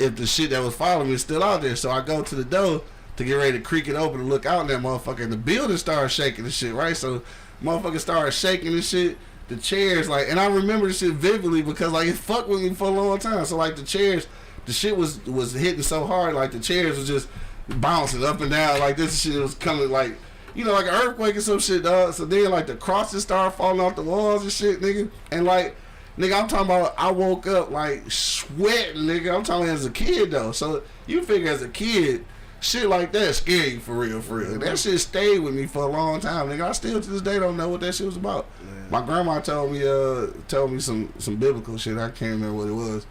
if the shit that was following me is still out there. So I go to the door to get ready to creak it open and look out in that motherfucker, and the building started shaking and shit, right? So motherfucker started shaking and shit. The chairs, like, and I remember the shit vividly because like it fucked with me for a long time. So like the chairs, the shit was hitting so hard, like the chairs was just bouncing up and down, like this shit was coming like, you know, like an earthquake or some shit, dog. So then like the crosses started falling off the walls and shit, nigga. And like, nigga, I'm talking about I woke up like sweating, nigga. I'm talking as a kid though. So you figure as a kid, shit like that scare you for real, for real. That shit stayed with me for a long time, nigga. I still to this day don't know what that shit was about. Man. My grandma told me some biblical shit. I can't remember what it was,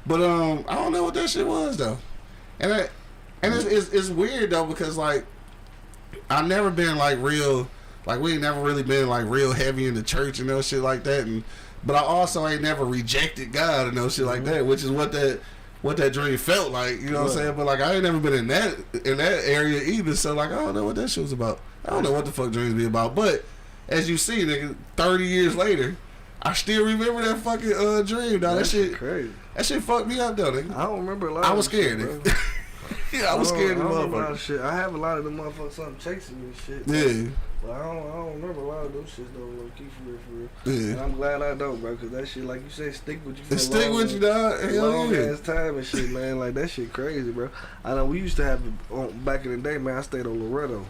but I don't know what that shit was though. And it's weird though because like I never been like real, like we ain't never really been like real heavy in the church and no shit like that. But I also ain't never rejected God and no shit like that, which is what that dream felt like, you know what I'm saying? But like I ain't never been in that area either, so like I don't know what that shit was about. I don't know what the fuck dreams be about. But as you see, nigga, 30 years later, I still remember that fucking dream, dog. That shit crazy. That shit fucked me up though, nigga. I don't remember a lot. I was scared, nigga. Yeah, I was scared of the motherfucker. Shit. I have a lot of them motherfuckers something chasing me and shit. Yeah. But I don't remember a lot of those shits though, low key for real. Yeah. And I'm glad I don't, bro, because that shit, like you said, stick with you for it stick with you, dog. Long ass time and shit, man. Like that shit crazy, bro. I know we used to have back in the day, man. I stayed on Loretto,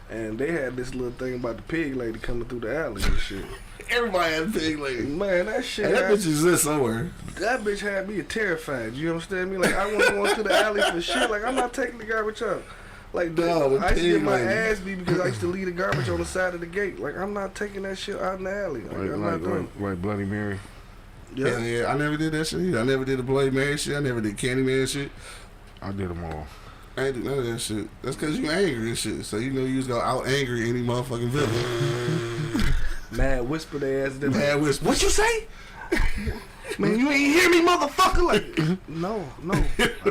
and they had this little thing about the pig lady coming through the alley and shit. Everybody had a pig lady. Man, that shit. Hey, that bitch exists somewhere. That bitch had me terrified. You understand me? Like I wasn't going to the alley for shit. Like I'm not taking the garbage out. Like no, I used to get my ass beat because I used to leave the garbage on the side of the gate. Like I'm not taking that shit out in the alley. Like, I'm not doing. Like Bloody Mary. Yeah, I never did that shit either. I never did the Bloody Mary shit. I never did Candyman shit. I did them all. I ain't do none of that shit. That's because you angry and shit. So you know you was gonna out angry any motherfucking villain. Mad whisper their ass. Mad whisper. What you say? Man, you ain't hear me, motherfucker. Like, no.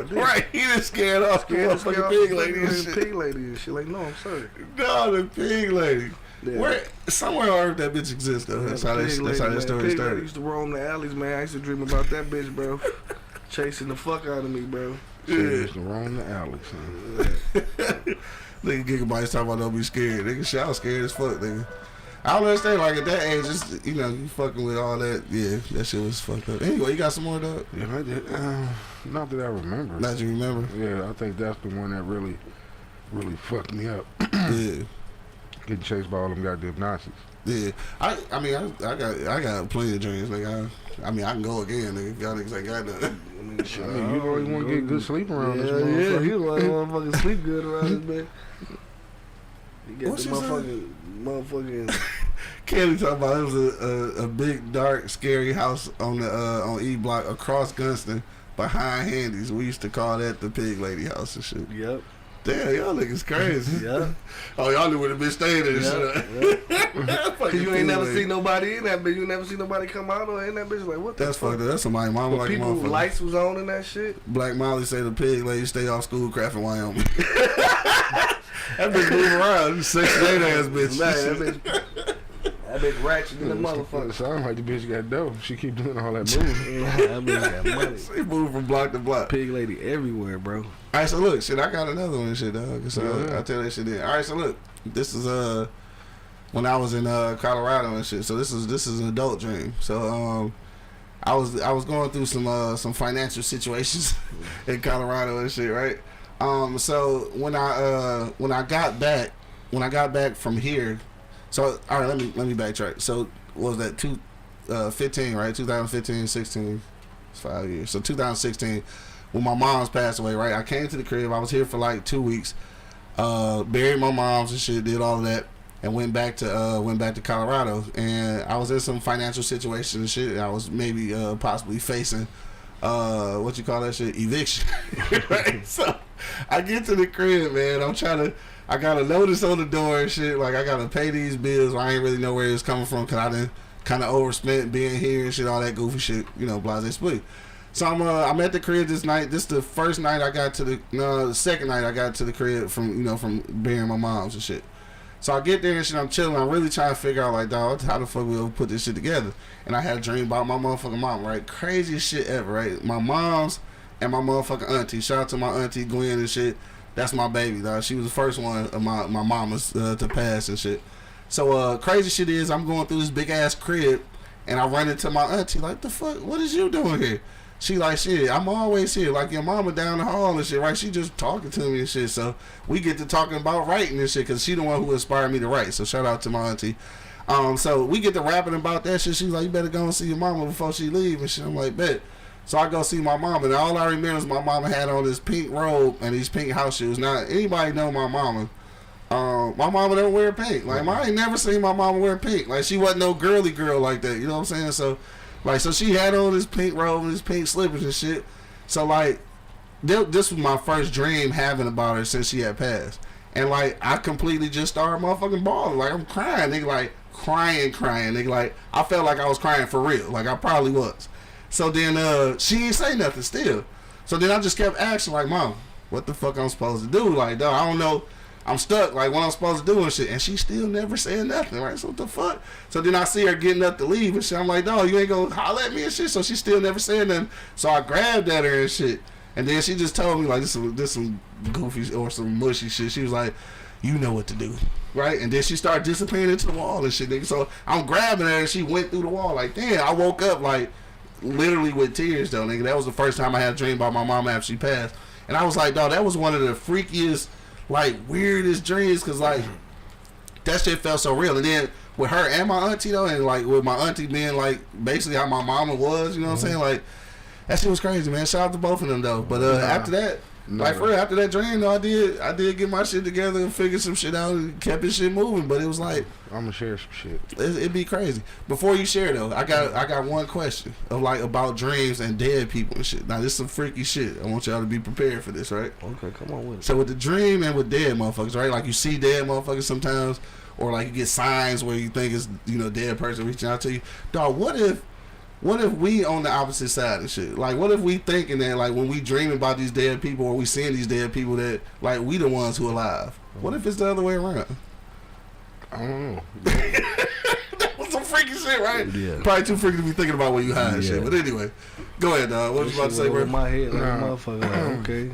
Right, he just scared off the motherfucking pig lady and shit. Pig lady and shit. Like, no, I'm sorry. No, the pig lady. Yeah. Where somewhere on earth that bitch exists though. That's how that story started. Pig lady used to roam the alleys, man. I used to dream about that bitch, bro. Chasing the fuck out of me, bro. Yeah. Used to roam the alleys, man. Nigga Gigabytes talking about don't be scared. Nigga, shit, I was scared as fuck, nigga. I don't understand, like, at that age, just, you know, you fucking with all that, yeah, that shit was fucked up. Anyway, you got some more, dog? Yeah, I did. Not that I remember. Not you remember? Yeah, I think that's the one that really fucked me up. Yeah. Getting chased by all them goddamn Nazis. Yeah. I mean, I got plenty of dreams, nigga. I mean, I can go again, nigga. Y'all niggas ain't got nothing. I mean, you always want to get good sleep around this motherfucker. Yeah, you want to motherfucking sleep good around this, man. You got the motherfucking Kelly talking about it was a big, dark, scary house on the on E Block across Gunston behind Handy's. We used to call that the pig lady house and shit. Yep. Damn, y'all niggas crazy. Yeah. Oh, y'all knew where the bitch stayed in shit. Cause you ain't never seen nobody in that bitch. You never see nobody come out or in that bitch. Like, what the fuck? Fucked up. That's somebody mama like people motherfucker. Lights was on in that shit. Black Molly say the pig lady stay off Schoolcraft in Wyoming. That bitch move around. 6'8" ass bitch. Man, that bitch ratchet in the motherfucker. It sounds like the bitch got dope. She keep doing all that moving. Yeah, that bitch got money. She move from block to block. Pig lady everywhere, bro. All right, so look, shit, I got another one and shit, dog. So I'll tell that shit in. All right, so look, this is when I was in Colorado and shit. So this is an adult dream. So I was going through some financial situations in Colorado and shit, right? So when I got back from here, so all right, let me backtrack. So what was that 2015, right? 2015, 16, it's 5 years. So 2016, when my mom's passed away, right? I came to the crib. I was here for like 2 weeks. Buried my mom's and shit, did all of that, and went back to Colorado. And I was in some financial situation and shit. I was maybe possibly facing what you call that shit, eviction. Right? So I get to the crib, man. I got a notice on the door and shit. Like, I gotta pay these bills. I ain't really know where it's coming from because I done kind of overspent being here and shit, all that goofy shit, you know, blase split. So I'm at the crib this night. This the first night I got to the second night I got to the crib from burying my mom's and shit. So I get there and shit, I'm chilling. I'm really trying to figure out, like, dog, how the fuck we'll put this shit together. And I had a dream about my motherfucking mom, right? Craziest shit ever, right? My mom's and my motherfucking auntie. Shout out to my auntie Gwen and shit. That's my baby, dog. She was the first one of my mama's to pass and shit. So crazy shit is I'm going through this big ass crib and I run into my auntie like, the fuck, what is you doing here? She like, shit, I'm always here. Like, your mama down the hall and shit, right? She just talking to me and shit. So we get to talking about writing and shit because she the one who inspired me to write. So shout out to my auntie. So we get to rapping about that shit. She's like, you better go and see your mama before she leave and shit. I'm like, bet. So I go see my mama, and all I remember is my mama had on this pink robe and these pink house shoes. Now, anybody know my mama? My mama don't wear pink. Like, I ain't never seen my mama wear pink. Like, she wasn't no girly girl like that. You know what I'm saying? So, like, so she had on this pink robe and this pink slippers and shit. So, like, this was my first dream having about her since she had passed. And, like, I completely just started motherfucking bawling. Like, I'm crying. Nigga, like, crying. Nigga, like, I felt like I was crying for real. Like, I probably was. So then she ain't say nothing still. So then I just kept asking, like, Mom, what the fuck I'm supposed to do? Like, dog, I don't know. I'm stuck, like, what I'm supposed to do and shit. And she still never said nothing, right? So what the fuck? So then I see her getting up to leave and shit. I'm like, dog, you ain't gonna holler at me and shit. So she still never said nothing. So I grabbed at her and shit. And then she just told me, like, this some goofy or some mushy shit. She was like, you know what to do, right? And then she started disappearing into the wall and shit, nigga. So I'm grabbing her and she went through the wall. Like, damn, I woke up, like, literally with tears, though, nigga. That was the first time I had a dream about my mom after she passed. And I was like, dog, that was one of the freakiest, like, weirdest dreams, because, like, that shit felt so real. And then with her and my auntie, though, and, like, with my auntie being, like, basically how my mama was, you know what I'm saying? Like, that shit was crazy, man. Shout out to both of them, though. But after that, like, for real, after that dream, though, I did get my shit together and figure some shit out and kept this shit moving. But it was like, I'm gonna share some shit. It'd be crazy. Before you share, though, I got one question of, like, about dreams and dead people and shit. Now, this is some freaky shit. I want y'all to be prepared for this, right? Okay, come on with it. So with the dream and with dead motherfuckers, right? Like, you see dead motherfuckers sometimes, or like you get signs where you think it's, you know, dead person reaching out to you. Dog, what if we on the opposite side and shit? Like, what if we thinking that, like, when we dreaming about these dead people or we seeing these dead people, that, like, we the ones who alive? What if it's the other way around? I don't know. That was some freaky shit, right? Yeah. Probably too freaky to be thinking about when you high and shit. But anyway, go ahead, dog. What was you about to say, bro? In my head, like a motherfucker. Like, okay.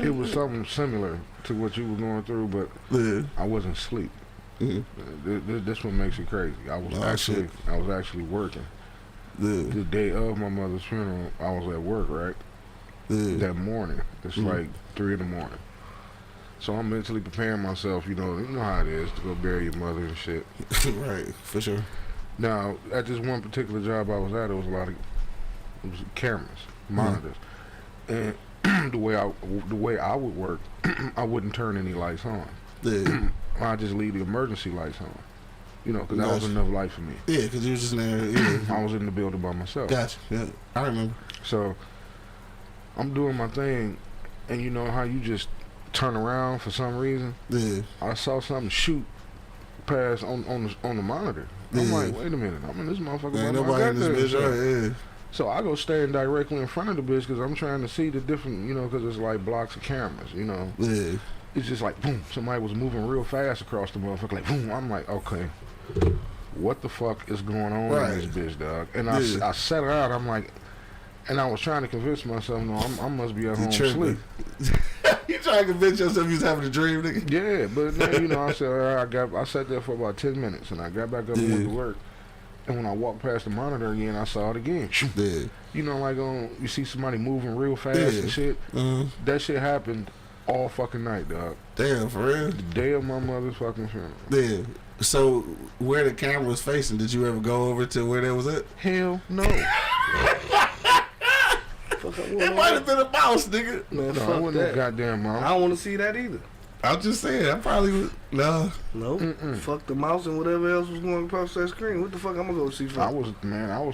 It was something similar to what you were going through, but I wasn't asleep. Mm-hmm. This one makes it crazy. I was actually working. The day of my mother's funeral, I was at work, right? That morning. It's like 3 a.m. So I'm mentally preparing myself, you know how it is, to go bury your mother and shit. Right, for sure. Now, at this one particular job I was at, it was cameras, monitors. And the way I would work, I wouldn't turn any lights on. I just leave the emergency lights on, you know, because that was enough light for me. Yeah, because you was just in there. I was in the building by myself. Gotcha. Yeah, I remember. So I'm doing my thing, and you know how you just turn around for some reason. Yeah. I saw something shoot past on the monitor. I'm like, wait a minute, I'm in this motherfucker. Ain't nobody in this bitch, right? Yeah. So I go standing directly in front of the bitch because I'm trying to see the different, you know, because it's like blocks of cameras, you know. Yeah. It's just like, boom, somebody was moving real fast across the motherfucker, like, boom. I'm like, okay, what the fuck is going on in this bitch, dog? And I sat out, I'm like, and I was trying to convince myself, no, I must be at home asleep. You trying to convince yourself you was having a dream, nigga? Yeah, but then, you know, I said, I sat there for about 10 minutes, and I got back up and went to work. And when I walked past the monitor again, I saw it again. Yeah. You know, like you see somebody moving real fast and shit. That shit happened all fucking night, dog. Damn, for real? The day of my mother's fucking funeral. Yeah. So, where the camera was facing, did you ever go over to where that was at? Hell no. It might have been a mouse, nigga. Man, no, it wasn't no goddamn mouse. I don't want to see that either. I'm just saying, I probably would. No. Fuck the mouse and whatever else was going across that screen. What the fuck I'm gonna go see for? I was.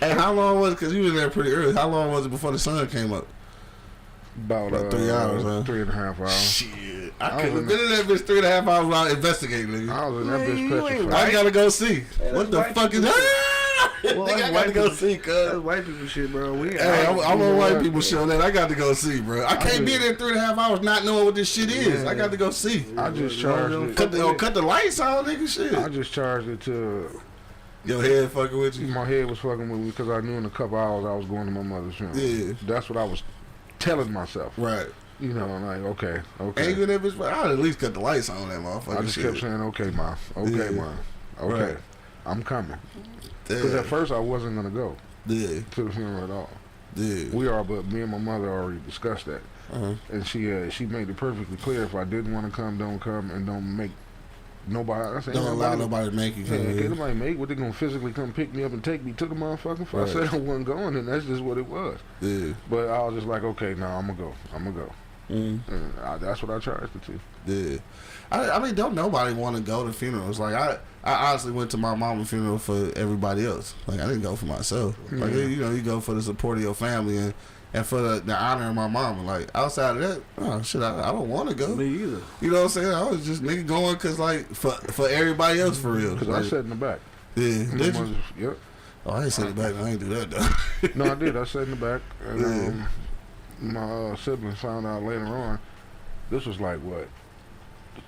Hey, how long was it? Because you was there pretty early. How long was it before the sun came up? About 3 hours, huh? 3.5 hours. Shit. I could have been in that bitch 3.5 hours while investigating, nigga. I was in that bitch petrified. I gotta go see. What the fuck is that? Well, I gotta go see, cuz. That's white people shit, bro. I'm on white people shit on that. I got to go see, bro. I can't be there 3.5 hours not knowing what this shit is. I got to go see. I just charged it. Cut the lights on, nigga, shit. I just charged it to... Your head fucking with you? My head was fucking with me because I knew in a couple hours I was going to my mother's funeral. Yeah. That's what I was telling myself. Right. You know, I'm like, okay. Even if it's, I'd at least cut the lights on that motherfucker. I just kept saying, okay, Ma. Okay, Ma. Okay. Right. I'm coming. Because at first I wasn't going to go to the funeral at all. But me and my mother already discussed that. And she made it perfectly clear if I didn't want to come, don't come, and don't make nobody. I said, don't allow nobody to make you come. Can't nobody make. What, they going to physically come pick me up and take me to the motherfucking? If I said I wasn't going, and that's just what it was. But I was just like, okay, now I'm going to go. And that's what I charged it to. I mean, don't nobody want to go to funerals. Like, I honestly went to my mama's funeral for everybody else. Like, I didn't go for myself. Like, you know, you go for the support of your family and for the honor of my mama. Like, outside of that, oh, shit, I don't want to go. Me either. You know what I'm saying? I was just nigga going because, like, for everybody else, for real. Because like, I sat in the back. Yeah. Did you? Yep. Oh, I ain't sat in the back. I ain't do that, though. No, I did. I sat in the back. And my siblings found out later on. This was like, what,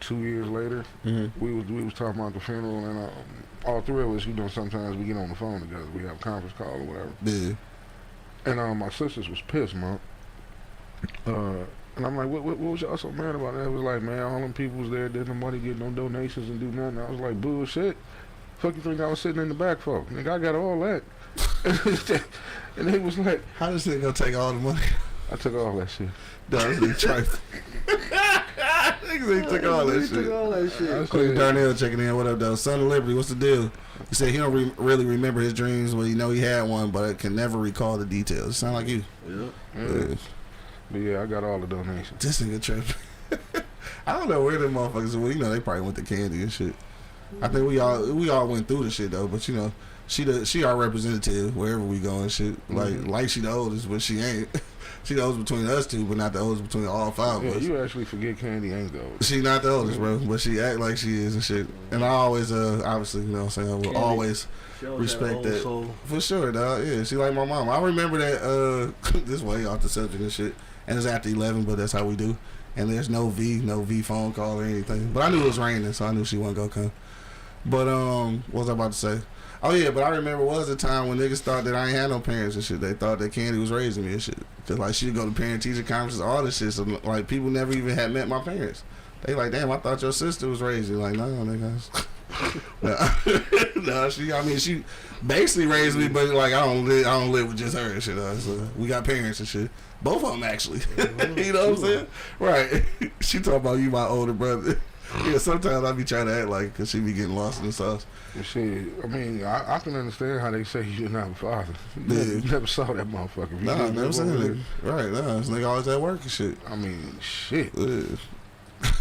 2 years later? We was talking about the funeral, and all three of us, you know, sometimes we get on the phone together. We have a conference call or whatever. Yeah. And my sisters was pissed, man. And I'm like, what was y'all so mad about? And it was like, man, all them people was there, didn't nobody get no donations and do nothing. I was like, bullshit. Fuck you think I was sitting in the back for? Nigga, I got all that. And they was like, how does it gonna take all the money? I took all that shit. No, he trifling. Niggas ain't took all that shit. Quick Darnell checking in. What up, though? Son of Liberty, what's the deal? He said he don't really remember his dreams, but he know he had one, but can never recall the details. Sound like you. Yeah. But yeah, I got all the donations. This nigga tripping. I don't know where them motherfuckers were. You know, they probably went to candy and shit. I think we all went through the shit though, but you know, she our representative wherever we go and shit. Like she the oldest, but she ain't. She the oldest between us two, but not the oldest between all five of us. You actually forget Candy ain't the oldest. She not the oldest, bro, but she act like she is and shit. And I always, obviously, you know what I'm saying, I will always respect that. Soul. For sure, dog. Yeah, she like my mom. I remember that, this way off the subject and shit. And it's after 11, but that's how we do. And there's no V phone call or anything. But I knew it was raining, so I knew she wasn't gonna come. But, what was I about to say? Oh yeah, but I remember was a time when niggas thought that I ain't had no parents and shit. They thought that Candy was raising me and shit. Cause like she'd go to parent teacher conferences, all this shit. So like people never even had met my parents. They like, damn, I thought your sister was raising you. Like, no, niggas. No, she basically raised me, but like I don't live with just her and shit. So we got parents and shit. Both of them actually. You know what I'm saying? Right. She talking about you, my older brother. Yeah, sometimes I be trying to act like, cause she be getting lost in the sauce. Shit, I mean, I can understand how they say you didn't have a father. You never saw that motherfucker. Nah, never seen it. Right, nah, this nigga always at work and shit. I mean, shit. Yeah.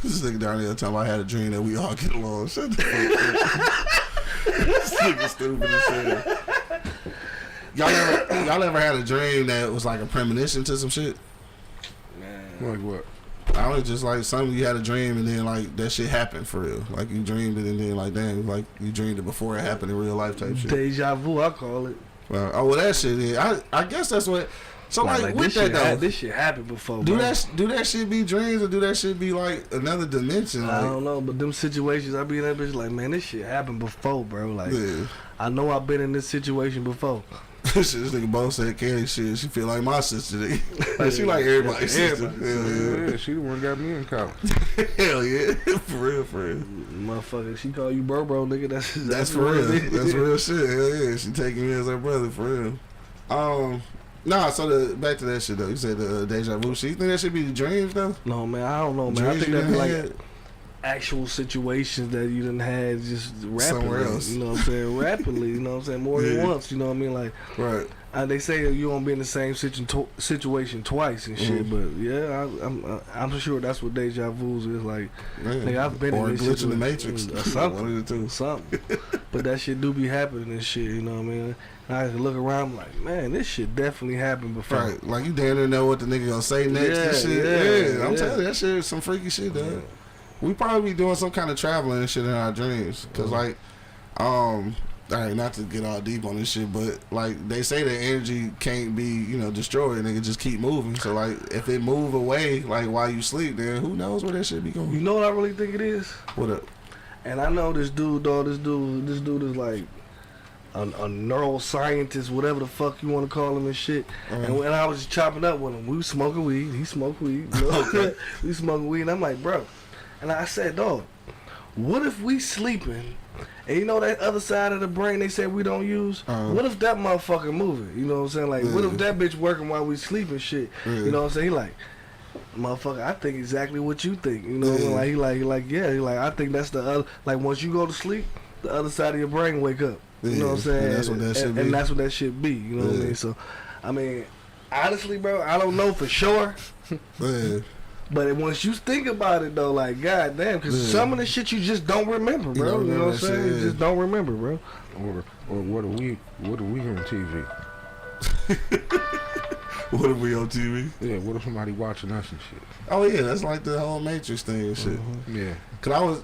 This nigga down there time I had a dream that we all get along. Shut the fuck up. This nigga stupid as hell. Y'all ever had a dream that was like a premonition to some shit? Man. Like what? I was just like something you had a dream and then like that shit happened for real. Like you dreamed it and then like damn, like you dreamed it before it happened in real life type shit. Deja vu, I call it. Well, that shit is. I guess that's what. So like with that though, this shit happened before. Do bro. do that shit be dreams or do that shit be like another dimension? Like, I don't know, but them situations I be in that bitch like, man, this shit happened before, bro. Like, yeah. I know I've been in this situation before. This nigga both said Candy shit. She feel like my sister. Like she like everybody's sister. Yeah, she the one got me in college. Hell yeah, for real. Motherfucker, she call you bro, nigga. That's for real. That's real shit. Hell yeah, she taking me as her brother for real. Nah, so back to that shit though. You said the deja vu shit. You think that should be the dreams though? No, man, I don't know, man. Dreams I think that'd be like had? Actual situations that you done had just rapidly. Somewhere else. You know what I'm saying? Rapidly, you know what I'm saying? More than once, you know what I mean? Like, right. They say that you won't be in the same situation twice and shit, but yeah, I'm sure that's what deja vu is like. Man. Nigga, I've been or in this glitch in the situation, Matrix. or something. One of the two. Something. But that shit do be happening and shit, you know what I mean? And I can look around, I'm like, man, this shit definitely happened before. Right, like you damn near know what the nigga gonna say next and shit. I'm telling you, that shit is some freaky shit, dog. Yeah. We probably be doing some kind of traveling and shit in our dreams, cause like, alright, not to get all deep on this shit, but like they say that energy can't be, you know, destroyed, and it can just keep moving. So like, if it move away, like while you sleep, then who knows where that shit be going? You know what I really think it is? What up? And I know this dude, dog. This dude is like neuroscientist, whatever the fuck you want to call him and shit. And when I was just chopping up with him, we was smoking weed. He smoked weed. You know? Okay. We smoking weed. And I'm like, bro. And I said, dog, what if we sleeping? And you know that other side of the brain they said we don't use? What if that motherfucker moving? You know what I'm saying? Like, what if that bitch working while we sleeping shit? You know what I'm saying? He like, motherfucker, I think exactly what you think. You know what I'm saying? Like, he like, I think that's the other, like, once you go to sleep, the other side of your brain wake up. You know what I'm saying? And that's what that shit be. And that's what that shit be. You know what I mean? So, I mean, honestly, bro, I don't know for sure. But once you think about it, though, like, goddamn, because some of the shit you just don't remember, bro. You know what I'm saying? You just don't remember, bro. Or what are we on TV? What if we on TV? Yeah, what if somebody watching us and shit? Oh yeah, that's like the whole Matrix thing and shit. Yeah. Cause I was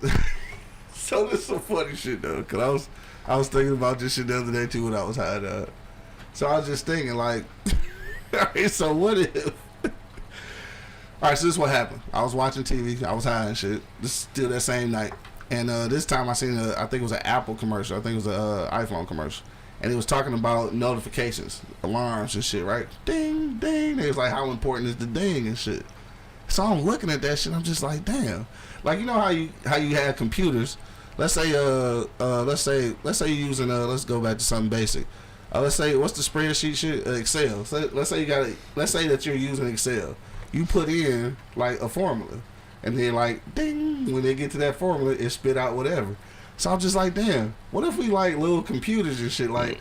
so this is some funny shit though. Cause I was thinking about this shit the other day too when I was high up. So I was just thinking like, alright, so what if? Alright, so this is what happened. I was watching TV. I was high and shit. This is still that same night. And this time I seen I think it was an Apple commercial. I think it was an iPhone commercial. And it was talking about notifications, alarms and shit, right? Ding, ding. It was like, how important is the ding and shit. So I'm looking at that shit. I'm just like, damn. Like, you know how you have computers. Let's say you're using let's go back to something basic. Let's say, what's the spreadsheet shit? Excel. So let's say that you're using Excel. You put in like a formula, and then like ding, when they get to that formula, it spit out whatever. So I'm just like, damn, what if we like little computers and shit, like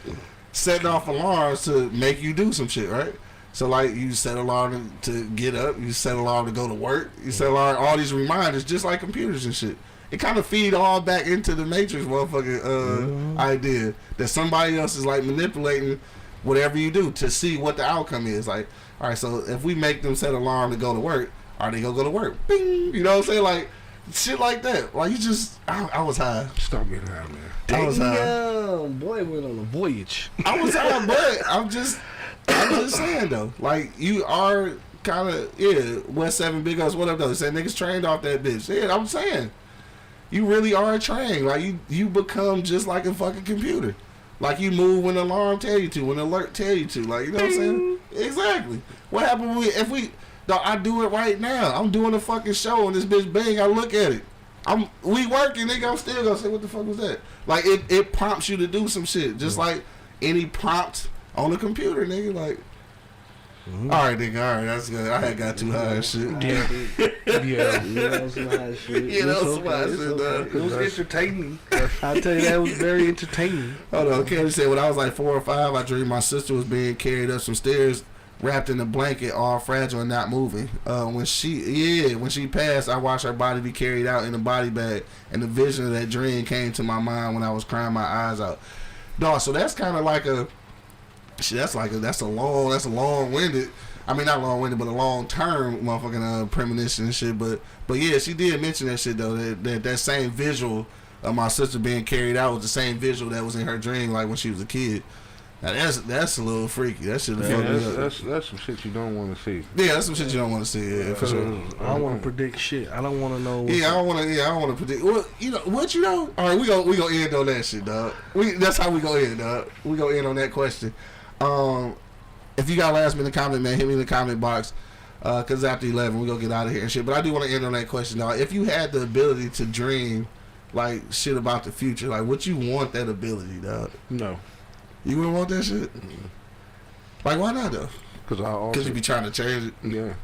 setting off alarms to make you do some shit, right? So like you set alarm to get up, you set alarm to go to work, you set alarm, all these reminders, just like computers and shit. It kind of feed all back into the Matrix motherfucking idea that somebody else is like manipulating whatever you do to see what the outcome is. Like, all right, so if we make them set alarm to go to work, are they gonna go to work? Bing, you know what I'm saying? Like shit like that. Like you just, I was high. Stop getting high, man. I was high. Damn, boy went on a voyage. I was high, but I'm just saying though. Like you are kind of West 7 Big Ups, what up though? Say niggas trained off that bitch. Yeah, I'm saying. You really are trained. Like you become just like a fucking computer. Like you move when the alarm tell you to, when the alert tell you to. Like, you know what I'm saying? Exactly. What happened if we I do it right now. I'm doing a fucking show and this bitch bang, I look at it. We working, nigga, I'm still gonna say, what the fuck was that? Like it prompts you to do some shit. Just like any prompt on the computer, nigga. Like alright, nigga, alright, that's good. I had got too high and shit. Yeah. You know, some high shit. You know, some high shit, It was entertaining. I'll tell you, that was very entertaining. Hold on, Candy said when I was like 4 or 5, I dreamed my sister was being carried up some stairs, wrapped in a blanket, all fragile and not moving. When she passed, I watched her body be carried out in a body bag, and the vision of that dream came to my mind when I was crying my eyes out. Dog, so that's kind of like that's a long-winded. I mean, not long-winded, but a long-term motherfucking premonition and shit. But yeah, she did mention that shit though. That same visual of my sister being carried out was the same visual that was in her dream, like when she was a kid. Now that's a little freaky. That shit. That's some shit you don't want to see. Yeah, that's some shit you don't want to see. Yeah, for sure. I don't want to predict shit. I don't want to know. I don't want to predict. Well, you know what you know. All right, we gonna end on that shit, dog. That's how we gonna end, dog. We gonna end on that question. If you got last minute comment, man, hit me in the comment box. Cause after 11, we gonna get out of here and shit. But I do want to end on that question, dog. If you had the ability to dream like shit about the future, like would you want that ability, dog? No. You wouldn't want that shit? Like why not though? Because you be trying to change it. Yeah.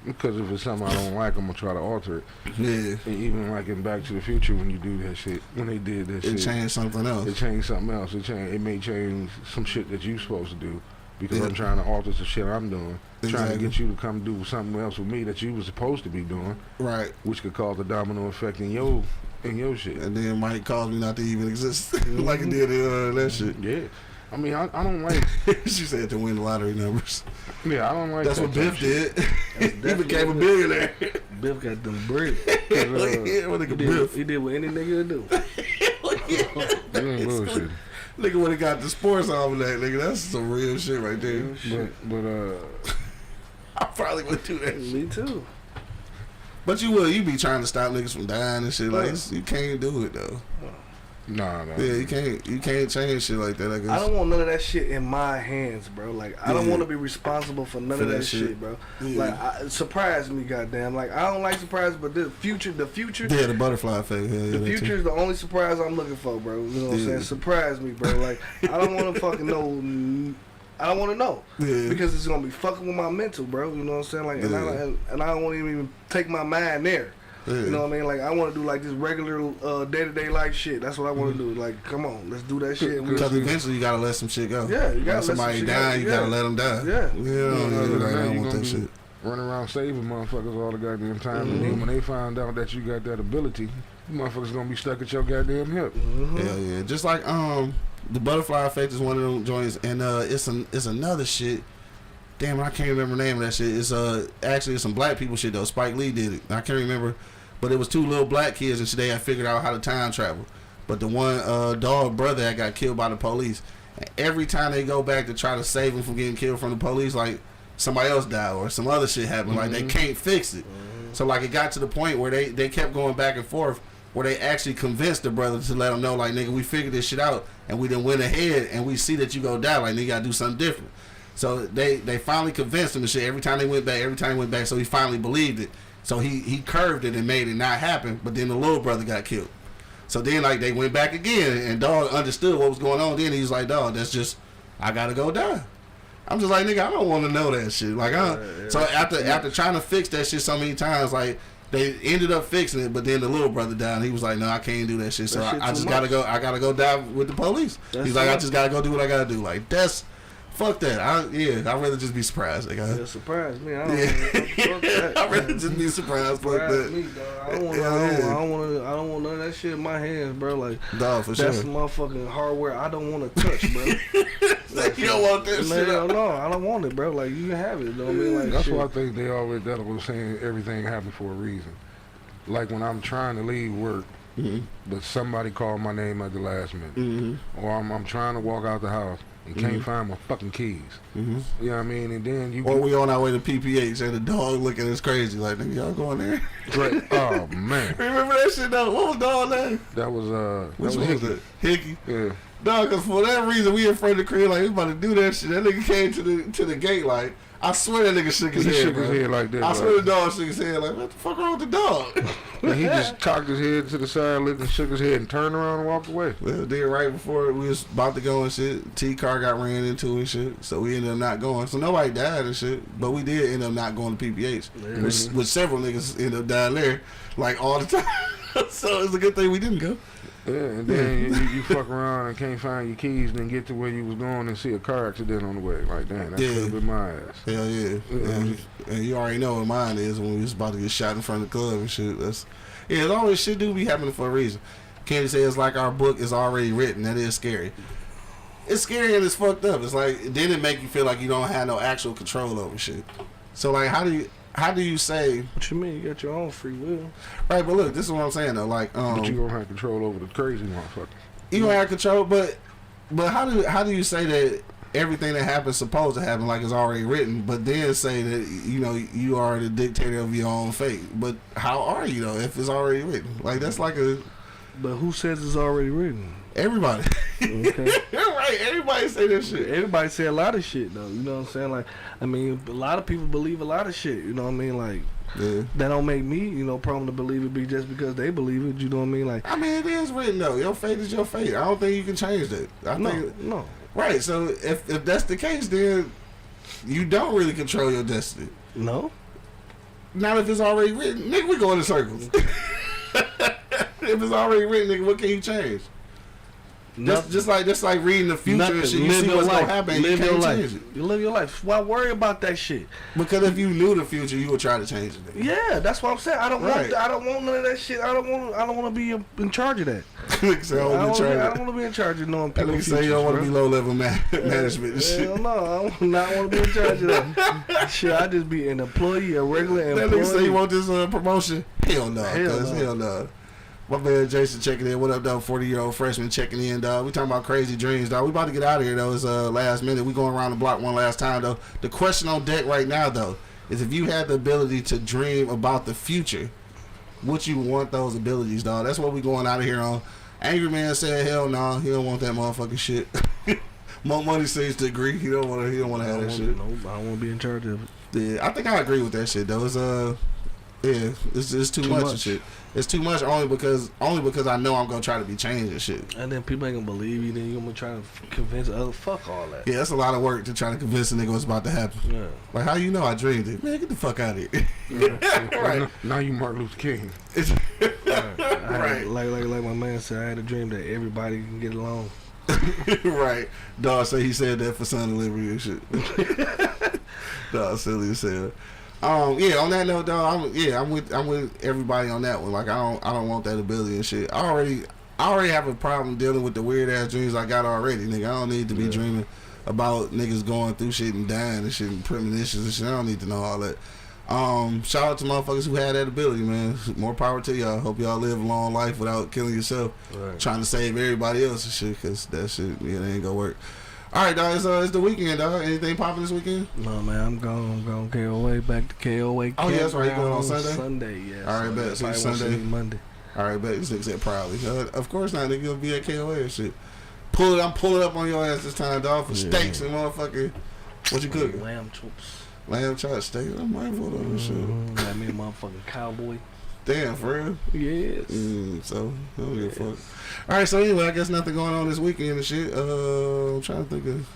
Because if it's something I don't like, I'm gonna try to alter it. Yeah. And even like in Back to the Future, when you do that shit, when they did that shit, it changed something else. It changed something else. It may change some shit that you supposed to do. Because I'm trying to alter some shit I'm doing. Exactly. Trying to get you to come do something else with me that you was supposed to be doing. Right. Which could cause a domino effect in your shit. And then it might cause me not to even exist. Like it did that shit. Yeah. I mean, I don't like... She said to win the lottery numbers. Yeah, I don't like That's what Biff did. He became a billionaire. Biff got them bricks. He did what any nigga would do. Bullshit. Nigga would have got the sports almanac, nigga. That's some real shit right there. But I probably would do that. Me too. But you be trying to stop niggas from dying and shit. Like you can't do it though. Nah. Yeah, you can't change shit like that. I guess. I don't want none of that shit in my hands, bro. Like I don't want to be responsible for none of that shit, bro. Yeah. Like surprise me, goddamn. Like I don't like surprises, but the future. Yeah, the butterfly effect. Yeah, the future is the only surprise I'm looking for, bro. You know what I'm saying? Surprise me, bro. Like I don't want to fucking know. I don't want to know because it's gonna be fucking with my mental, bro. You know what I'm saying? Like, and I don't want to even take my mind there. Yeah. You know what I mean? Like I want to do like this regular day-to-day life shit. That's what I want to do. Like, come on, let's do that shit. Because eventually you gotta let some shit go. Yeah, you gotta let somebody die. You gotta let them die. Yeah, I don't want that shit. Running around saving motherfuckers all the goddamn time, and then when they find out that you got that ability, you motherfuckers gonna be stuck at your goddamn hip. Hell yeah, just like the butterfly effect is one of them joints, and it's another shit. Damn, I can't remember the name of that shit. It's actually some black people shit though. Spike Lee did it. I can't remember, but it was two little black kids, and they had figured out how to time travel. But the one dog brother that got killed by the police, and every time they go back to try to save him from getting killed from the police, like somebody else died or some other shit happened. Like they can't fix it. So like it got to the point where they kept going back and forth, where they actually convinced the brother to let him know, like, nigga, we figured this shit out and we done went ahead and we see that you go die. Like, nigga, you gotta do something different. So they finally convinced him and shit. Every time he went back, so he finally believed it. So he curved it and made it not happen. But then the little brother got killed. So then like they went back again, and dog understood what was going on. Then he was like, dog, that's just, I gotta go die. I'm just like, nigga, I don't want to know that shit. Like, so after trying to fix that shit so many times, like they ended up fixing it. But then the little brother died, and he was like, no, I can't do that shit. So I just gotta go. I gotta go die with the police. He's like, I just gotta go do what I gotta do. Like that's. Fuck that. I'd rather just be surprised. Like, yeah, surprise me. I don't I'd rather just be surprised. Fuck that. Me, I don't want none of that shit in my hands, bro. Like, dog, for that's sure. motherfucking hardware I don't want to touch, bro. Like, you don't want that shit. No, I don't want it, bro. Like, you can have it. You know what I mean? Like, that's shit. why I think they always that was saying everything happened for a reason. Like when I'm trying to leave work, but somebody called my name at the last minute, or I'm trying to walk out the house and can't find my fucking keys. You know what I mean? And then or we on our way to PPH and the dog looking at us crazy like, nigga, y'all going there? Right. Oh man. Remember that shit though? What was dog name? That was which one was it? Hickey. Yeah. Dog, cause for that reason we in front of the crib like we about to do that shit. That nigga came to the gate like, I swear that nigga shook his head. He shook his head like that. I swear the dog shook his head like, what the fuck wrong with the dog? And he just cocked his head to the side, looked and shook his head and turned around and walked away. Well, then right before we was about to go and shit, T-car got ran into and shit, so we ended up not going. So nobody died and shit, but we did end up not going to PPH, which several niggas ended up dying there, like all the time. So it's a good thing we didn't go. Yeah, and then you fuck around and can't find your keys and then get to where you was going and see a car accident on the way. Like, damn, that could have been my ass. Hell yeah. And you already know what mine is when we was about to get shot in front of the club and shit. It's always shit do be happening for a reason. Candy say it's like our book is already written. That is scary. It's scary and it's fucked up. It's like, then it make you feel like you don't have no actual control over shit. So like, how do you say? What you mean? You got your own free will, right? But look, this is what I'm saying though. Like, but you don't have control over the crazy motherfucker. You don't have control, but how do you say that everything that happens supposed to happen like it's already written, but then say that you are the dictator of your own fate? But how are you though if it's already written? Like that's like a. But who says it's already written? Everybody. Okay. Right. Everybody say that shit. Everybody say a lot of shit though. You know what I'm saying? Like, I mean, a lot of people believe a lot of shit. You know what I mean? Like, that don't make me, problem to believe it be just because they believe it. You know what I mean? Like, I mean, it is written though. Your fate is your fate. I don't think you can change that. No. Right. So if that's the case, then you don't really control your destiny. No. Not if it's already written, nigga. We go in circles. If it's already written, nigga, what can you change? Just like reading the future and shit. You see what's gonna happen. You can't change it. You live your life. Why worry about that shit? Because if you knew the future, you would try to change it. Nigga. Yeah, that's what I'm saying. I don't want none of that shit. I don't want to be in charge of that. I don't want to be in charge of knowing people's futures. Say you don't want to be low level management and shit. Hell no, I do not want to be in charge of that. Shit, I just be an employee, a regular employee. That nigga say you want this promotion? Hell no. Hell no. My man Jason checking in. What up, though? 40-year-old freshman checking in, dog. We talking about crazy dreams, dog. We about to get out of here, though. It's last minute. We going around the block one last time, though. The question on deck right now, though, is if you had the ability to dream about the future, would you want those abilities, dog? That's what we going out of here Angry Man said, hell no, he don't want that motherfucking shit. Monk Money seems to agree. He don't want to have that shit. No, I don't want to be in charge of it. Yeah, I think I agree with that shit though. It's too much and shit. It's too much only because I know I'm gonna try to be changed and shit. And then people ain't gonna believe you. Then you're gonna try to convince others. Fuck all that. Yeah, that's a lot of work to try to convince a nigga what's about to happen. Yeah. Like, how you know I dreamed it? Man, get the fuck out of here. Right. Now you Martin Luther King. Right. Like my man said, I had a dream that everybody can get along. Right. Dog say he said that for son delivery and shit. Dog silly as hell. Yeah, on that note, dog, I'm with everybody on that one. Like, I don't want that ability and shit. I already have a problem dealing with the weird ass dreams I got already, nigga. I don't need to be dreaming about niggas going through shit and dying and shit and premonitions and shit. I don't need to know all that. Shout out to motherfuckers who had that ability, man. More power to y'all. Hope y'all live a long life without killing yourself, trying to save everybody else and shit, because that shit, it ain't gonna work. All right, dog. It's the weekend, dog. Anything popping this weekend? No, man. I'm going KOA, back to KOA. Oh, yeah, that's right. You going on Sunday? Sunday, yeah. All right, bet. So Sunday. Monday. All right, bet. This nigga said proudly. Of course not. Nigga gonna be at KOA and shit. I'm pulling up on your ass this time, dog, for steaks and motherfucking. What you cooking? Lamb chops. Lamb chop steak. I'm mindful of this shit. Got me a motherfucking cowboy. Damn, for real? Yes. So, I don't give a fuck. All right, so anyway, I guess nothing going on this weekend and shit. I'm trying to think of.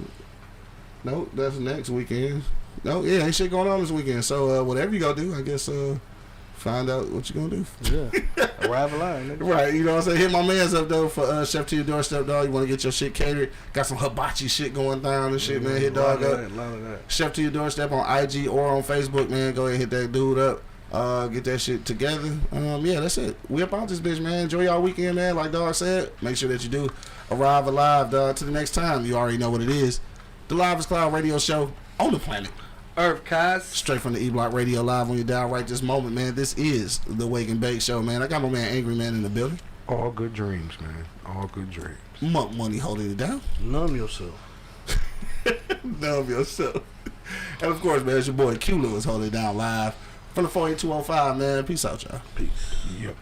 Nope, that's next weekend. No, yeah, ain't shit going on this weekend. So, whatever you gonna do, I guess, find out what you gonna do. Yeah. Arrive alive, nigga. Right, you know what I'm saying? Hit my mans up, though, for Chef to Your Doorstep, dog. You want to get your shit catered. Got some hibachi shit going down and shit, man. Hit dog up. A lot of that. Chef to Your Doorstep on IG or on Facebook, man. Go ahead and hit that dude up. Get that shit together. Yeah, that's it. We up out this bitch, man. Enjoy y'all weekend, man. Like dog said, make sure that you do arrive alive, dog. To the next time, you already know what it is. The Livest Cloud radio show on the planet Earth, guys. Straight from the E-Block Radio live on your dial right this moment, man. This is the Wake and Bake show, man. I got my man Angry Man in the building. All good dreams, man. All good dreams. Monk Money holding it down. Numb yourself. Numb yourself. And of course, man, it's your boy Q Lewis holding it down live from the 48205, man. Peace out, y'all. Peace. Yep.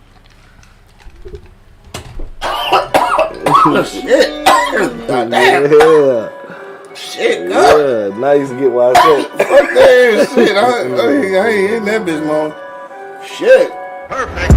Shit. Yeah. Shit, God. Yeah, now you can get what I said. Fuck that shit. I ain't in that bitch, man. Shit. Perfect.